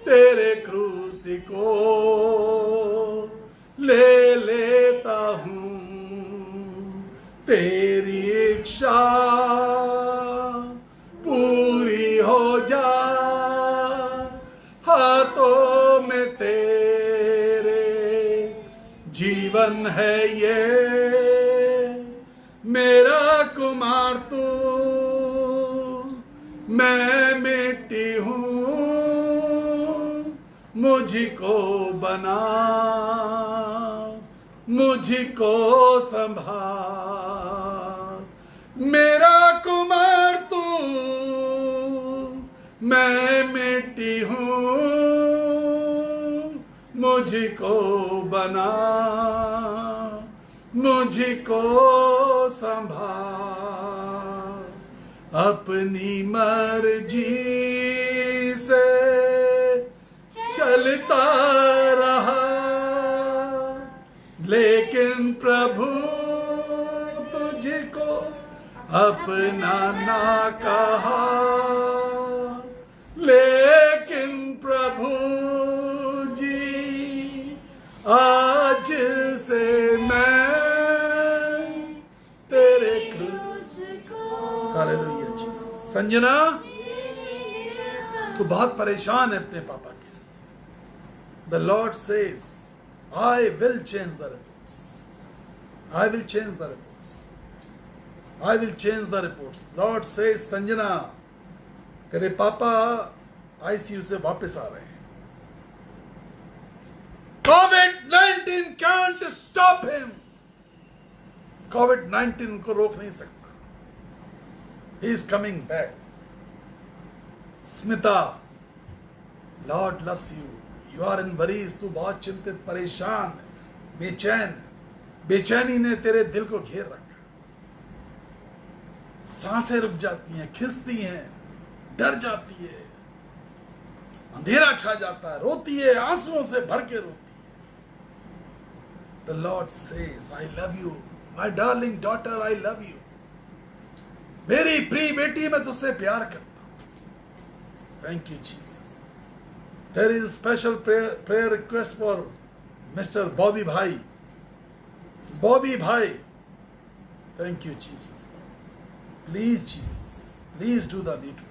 तेरे क्रूस को ले लेता हूं। तेरी इच्छा पूरी हो जा, हाथों में तेरे जीवन है ये। मेरा कुमार तू, मैं मिट्टी हूं, मुझको बना, मुझको संभाल। मेरा कुमार तू, मैं मिट्टी हूं, मुझको बना, मुझको संभाल। अपनी मर्जी से चलता रहा लेकिन प्रभु तुझको अपना ना कहा। लेकिन प्रभु जी आज से मैं तेरे क्रूस को। Hallelujah Jesus. संजना, तू बहुत परेशान है अपने पापा के लिए। The Lord says I will change the reports. I will change the reports. I will change the reports. Lord says, Sanjana, तेरे पापा ICU से वापस आ रहे हैं। COVID-19 can't stop him. COVID-19 को रोक नहीं सकता। He is coming back. Smita, Lord loves you. You are in worries. तू बहुत चिंतित, परेशान, बेचैन, बेचैनी ने तेरे दिल को घेर रखा। सांसें रुक जाती हैं, खिंचती हैं, डर जाती है, अंधेरा छा जाता है, रोती है, आंसुओं से भर के रोती है। The Lord says, I love you. My darling daughter, I love you. मेरी प्रिय बेटी, मैं तुझसे प्यार करता हूं। Thank you, Jesus. There is a special prayer request for Mr. Bobby Bhai. Bobby Bhai. Thank you, Jesus. Please, Jesus. Please do the needful.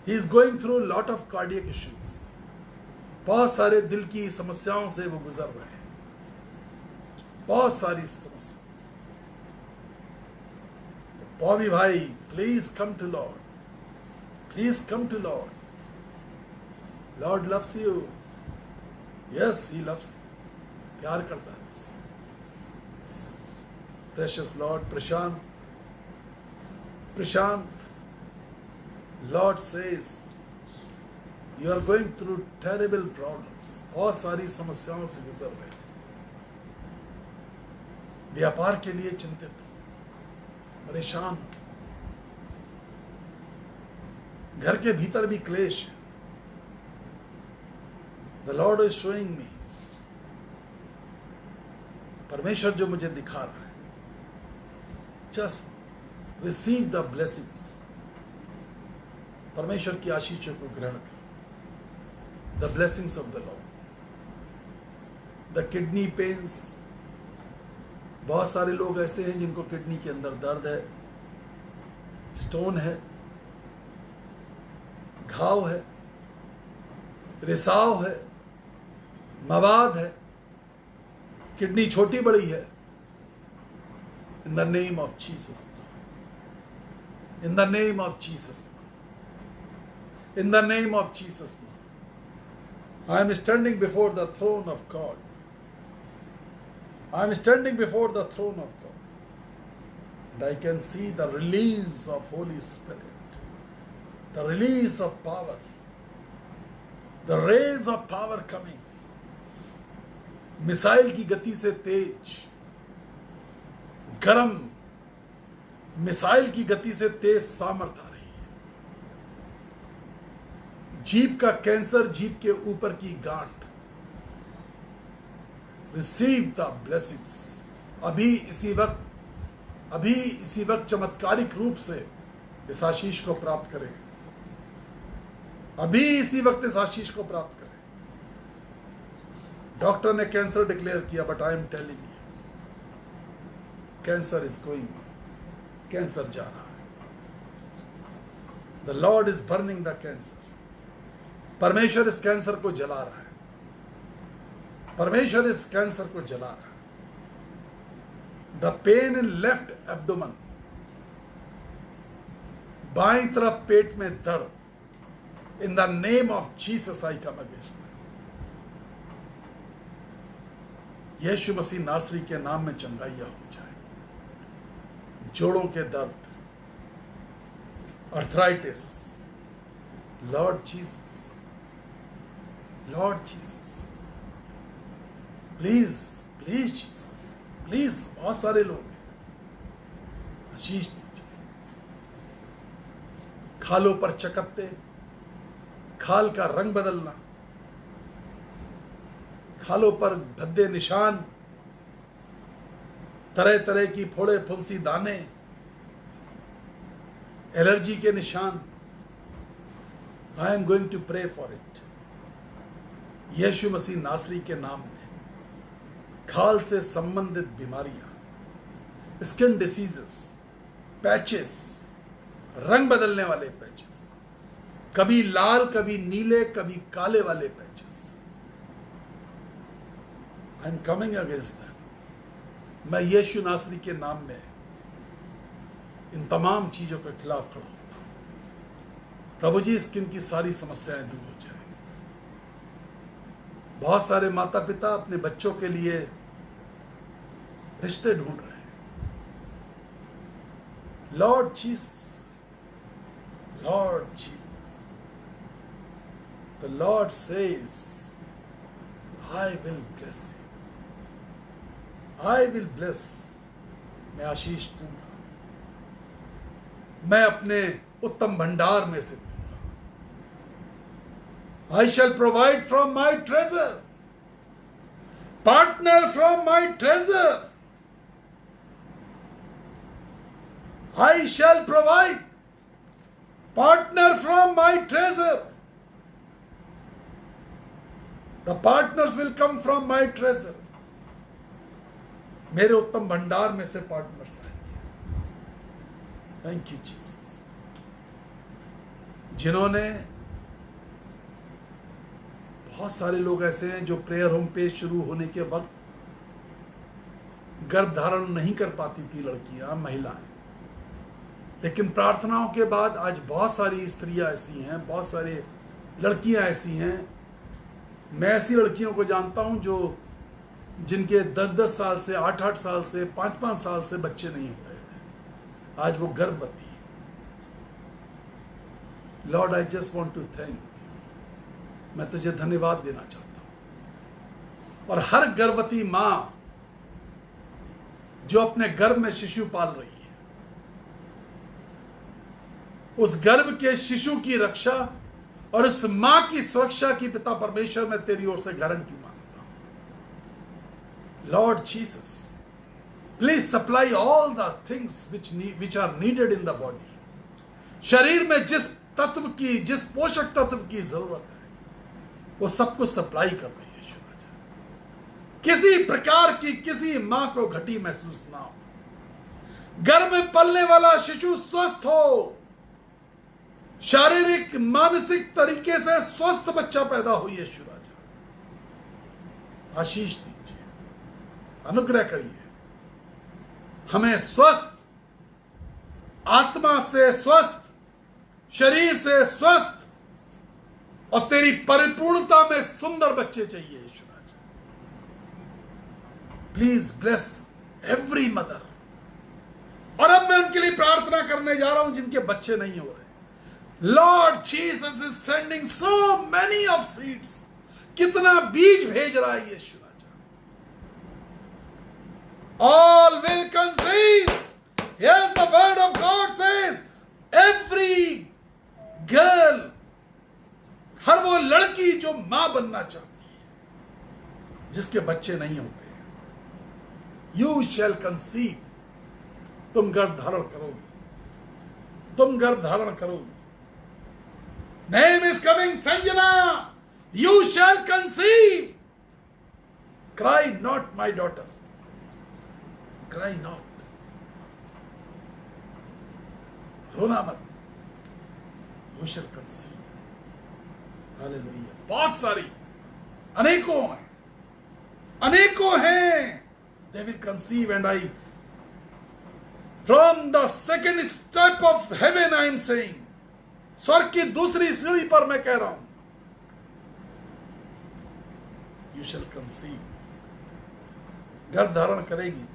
He is going through a lot of cardiac issues. बहुत सारे दिल की समस्याओं से वो गुजर रहे हैं, बहुत सारी समस्याएं। बॉबी भाई, please come to Lord, please come to Lord. Lord loves you, yes he loves you, प्यार करता है तुझसे। Precious Lord, Prashant, Lord says, you are going through terrible problems. बहुत सारी समस्याओं से गुजर रहे हैं, व्यापार के लिए चिंतित हो, परेशान हो, घर के भीतर भी क्लेश है। The Lord is showing me, परमेश्वर जो मुझे दिखा रहा है, just receive the blessings. परमेश्वर की आशीषों को ग्रहण करो। The blessings of the Lord. The kidney pains, बहुत सारे लोग ऐसे हैं जिनको किडनी के अंदर दर्द है, स्टोन है, घाव है, रिसाव है, मवाद है, किडनी छोटी बड़ी है। इन the name of Jesus, in the name of Jesus, in the name of Jesus, I am standing before the throne of God. I am standing before the throne of God. And I can see the release of Holy Spirit, the release of power, the rays of power coming. Missile की गति से तेज, गरम missile की गति से तेज सामर्थ्य। जीभ का कैंसर, जीभ के ऊपर की गांठ, रिसीव द ब्लेसिंग्स। अभी इसी वक्त चमत्कारिक रूप से इस आशीष को प्राप्त करें। अभी इसी वक्त इस आशीष को प्राप्त करें। डॉक्टर ने कैंसर डिक्लेयर किया, but I am telling you, cancer is going, cancer जा रहा है। The Lord is burning the cancer. परमेश्वर इस कैंसर को जला रहा है, परमेश्वर इस कैंसर को जला रहा है। The pain in left abdomen, बाईं तरफ पेट में दर्द, in the name of Jesus I come against. यीशु मसीह नासरी के नाम में चंगाइयां हो जाए। जोड़ों के दर्द, arthritis, Lord Jesus, Lord Jesus, please, please Jesus, please। बहुत सारे लोग हैं, आशीष दीजिए। खालों पर चकत्ते, खाल का रंग बदलना, खालों पर भद्दे निशान, तरह तरह की फोड़े फुंसी दाने, एलर्जी के निशान। I am going to pray for it. यीशु मसीह नासरी के नाम में खाल से संबंधित बीमारियां, स्किन डिसीजेस, पैचेस, रंग बदलने वाले पैचेस, कभी लाल कभी नीले कभी काले वाले patches, I am coming against that. मैं यीशु नासरी के नाम में इन तमाम चीजों के खिलाफ खड़ा होता हूं। प्रभु जी, स्किन की सारी समस्याएं दूर हो जाए। बहुत सारे माता पिता अपने बच्चों के लिए रिश्ते ढूंढ रहे हैं। Lord Jesus, Lord Jesus. The Lord says, I will bless you. I will bless. मैं आशीष दूंगा, मैं अपने उत्तम भंडार में से दूंगा. I shall provide from my treasure. Partner from my treasure. I shall provide. Partner from my treasure. The partners will come from my treasure. मेरे उत्तम भंडार में से पार्टनर्स आएंगे. Thank you Jesus. जिन्होंने, बहुत सारे लोग ऐसे हैं जो प्रेयर होम पेज शुरू होने के वक्त गर्भ धारण नहीं कर पाती थी, लड़कियां, महिलाएं, लेकिन प्रार्थनाओं के बाद आज बहुत सारी स्त्रियां ऐसी हैं, बहुत सारी लड़कियां ऐसी हैं. मैं ऐसी लड़कियों को जानता हूं जो जिनके 10-10 साल से, 8-8 साल से, 5-5 साल से बच्चे नहीं हो रहे थे, आज वो गर्भवती है. Lord, I just want to thank you. मैं तुझे धन्यवाद देना चाहता हूं. और हर गर्भवती मां जो अपने गर्भ में शिशु पाल रही है, उस गर्भ के शिशु की रक्षा और उस मां की सुरक्षा की पिता परमेश्वर में तेरी ओर से गारंटी मांगता हूं. Lord Jesus, please supply all the things which are needed in the body. शरीर में जिस तत्व की, जिस पोषक तत्व की जरूरत है, वो सब कुछ सप्लाई कर रही है यीशु राजा. किसी प्रकार की किसी मां को घटी महसूस ना हो. गर्भ में पलने वाला शिशु स्वस्थ हो, शारीरिक मानसिक तरीके से स्वस्थ बच्चा पैदा हो यीशु राजा. आशीष दीजिए, अनुग्रह करिए. हमें स्वस्थ, आत्मा से स्वस्थ, शरीर से स्वस्थ और तेरी परिपूर्णता में सुंदर बच्चे चाहिए यीशु राजा. Please bless every mother. और अब मैं उनके लिए प्रार्थना करने जा रहा हूं जिनके बच्चे नहीं हो रहे. Lord Jesus is sending so many of seeds. कितना बीज भेज रहा है यीशु राजा. All will conceive. Yes, the word of God says every girl, हर वो लड़की जो मां बनना चाहती है, जिसके बच्चे नहीं होते, यू शैल कंसीव. तुम गर्भ धारण करोगे, तुम गर्भ धारण करोगे. Name is coming Sanjana. You shall conceive. Cry not my daughter, cry not. रोना मत. You shall conceive. हालेलुया. बहुत सारी, अनेकों हैं, अनेकों हैं. They will conceive, and I, from the second step of heaven, I am saying, स्वर्ग की दूसरी सीढ़ी पर मैं कह रहा हूं, you shall conceive. गर्भ धारण करेगी.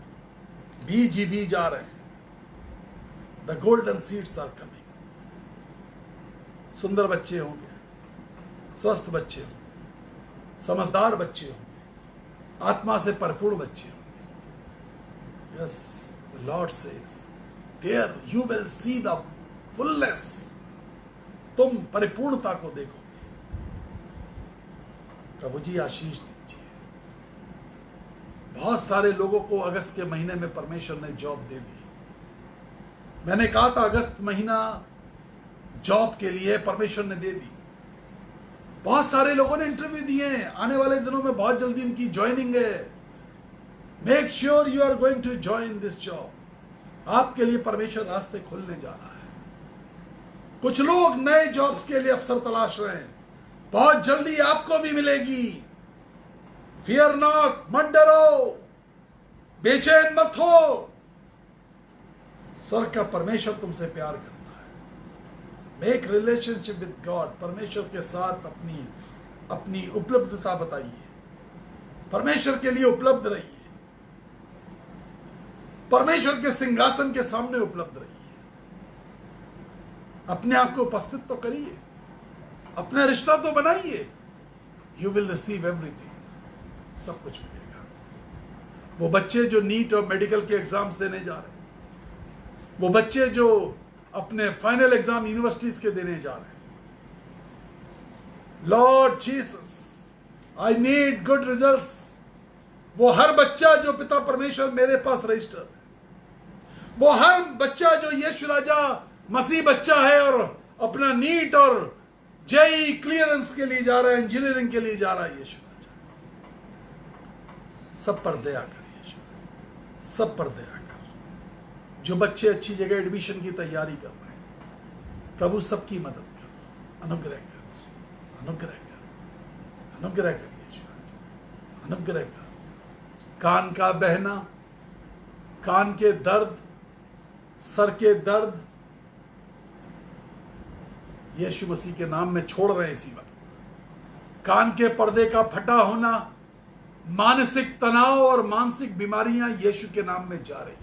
बीज ही बीज आ रहे हैं. The golden seeds are coming. सुंदर बच्चे होंगे, स्वस्थ बच्चे होंगे, समझदार बच्चे होंगे, आत्मा से भरपूर बच्चे होंगे. Yes, the Lord says, there you will see the fullness. तुम परिपूर्णता को देखोगे. प्रभु जी आशीष दीजिए. बहुत सारे लोगों को अगस्त के महीने में परमेश्वर ने जॉब दे दी. मैंने कहा था अगस्त महीना जॉब के लिए परमेश्वर ने दे दी. बहुत सारे लोगों ने इंटरव्यू दिए हैं. आने वाले दिनों में बहुत जल्दी उनकी ज्वाइनिंग है. Make sure you are going to join this job. आपके लिए परमेश्वर रास्ते खोलने जा रहा है. कुछ लोग नए जॉब्स के लिए अवसर तलाश रहे हैं. बहुत जल्दी आपको भी मिलेगी. Fear not. मत डरो, बेचैन मत हो. स्वर्ग का परमेश्वर तुमसे प्यार करता है. Make relationship with God. परमेश्वर के साथ अपनी उपलब्धता बताइए. परमेश्वर के लिए उपलब्ध रहिए. परमेश्वर के सिंहासन के सामने उपलब्ध रहिए. अपने आप को उपस्थित तो करिए, अपना रिश्ता तो बनाइए। यू विल रिसीव एवरीथिंग, सब कुछ मिलेगा। वो बच्चे जो नीट और मेडिकल के एग्जाम्स देने जा रहे हैं, वो बच्चे जो अपने फाइनल एग्जाम यूनिवर्सिटीज के देने जा रहे हैं, Lord Jesus I need good results. वो हर बच्चा जो पिता परमेश्वर मेरे पास रजिस्टर है, वो हर बच्चा जो यीशु राजा मसीह बच्चा है और अपना नीट और जेई क्लियरेंस के लिए जा रहा है, इंजीनियरिंग के लिए जा रहा है, यीशु राजा सब पर दया कर, यीशु सब पर दया कर। जो बच्चे अच्छी जगह एडमिशन की तैयारी कर रहे हैं, प्रभु सबकी मदद कर, अनुग्रह कर, अनुग्रह कर, अनुग्रह कर यीशु राजा, अनुग्रह कर। कान का बहना, कान के दर्द, सर के दर्द यीशु मसीह के नाम में छोड़ रहे हैं इसी वक्त। कान के पर्दे का फटा होना, मानसिक तनाव और मानसिक बीमारियां यीशु के नाम में जा रही हैं।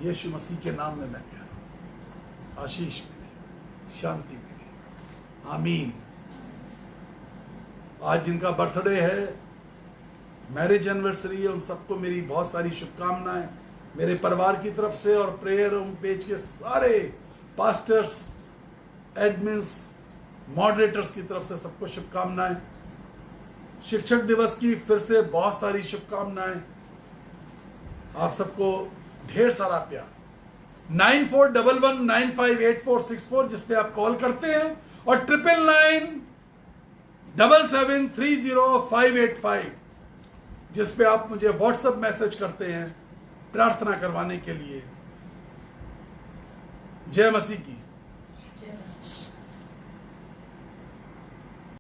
यीशु मसीह के नाम में मैं कह रहा हूं, आशीष मिले, शांति मिले, आमीन। आज जिनका बर्थडे है, मैरिज एनिवर्सरी है, उन सबको मेरी बहुत सारी शुभकामनाएं मेरे परिवार की तरफ से और प्रेयर होम पेज के सारे पास्टर्स, एडमिन्स, मॉडरेटर्स की तरफ से सबको शुभकामनाएं। शिक्षक दिवस की फिर से बहुत सारी शुभकामनाएं। आप सबको ढेर सारा प्यार। 9411958464 जिस पे आप कॉल करते हैं, और 9997730585 जिस पे आप मुझे व्हाट्सएप मैसेज करते हैं प्रार्थना करवाने के लिए। जय मसीह की।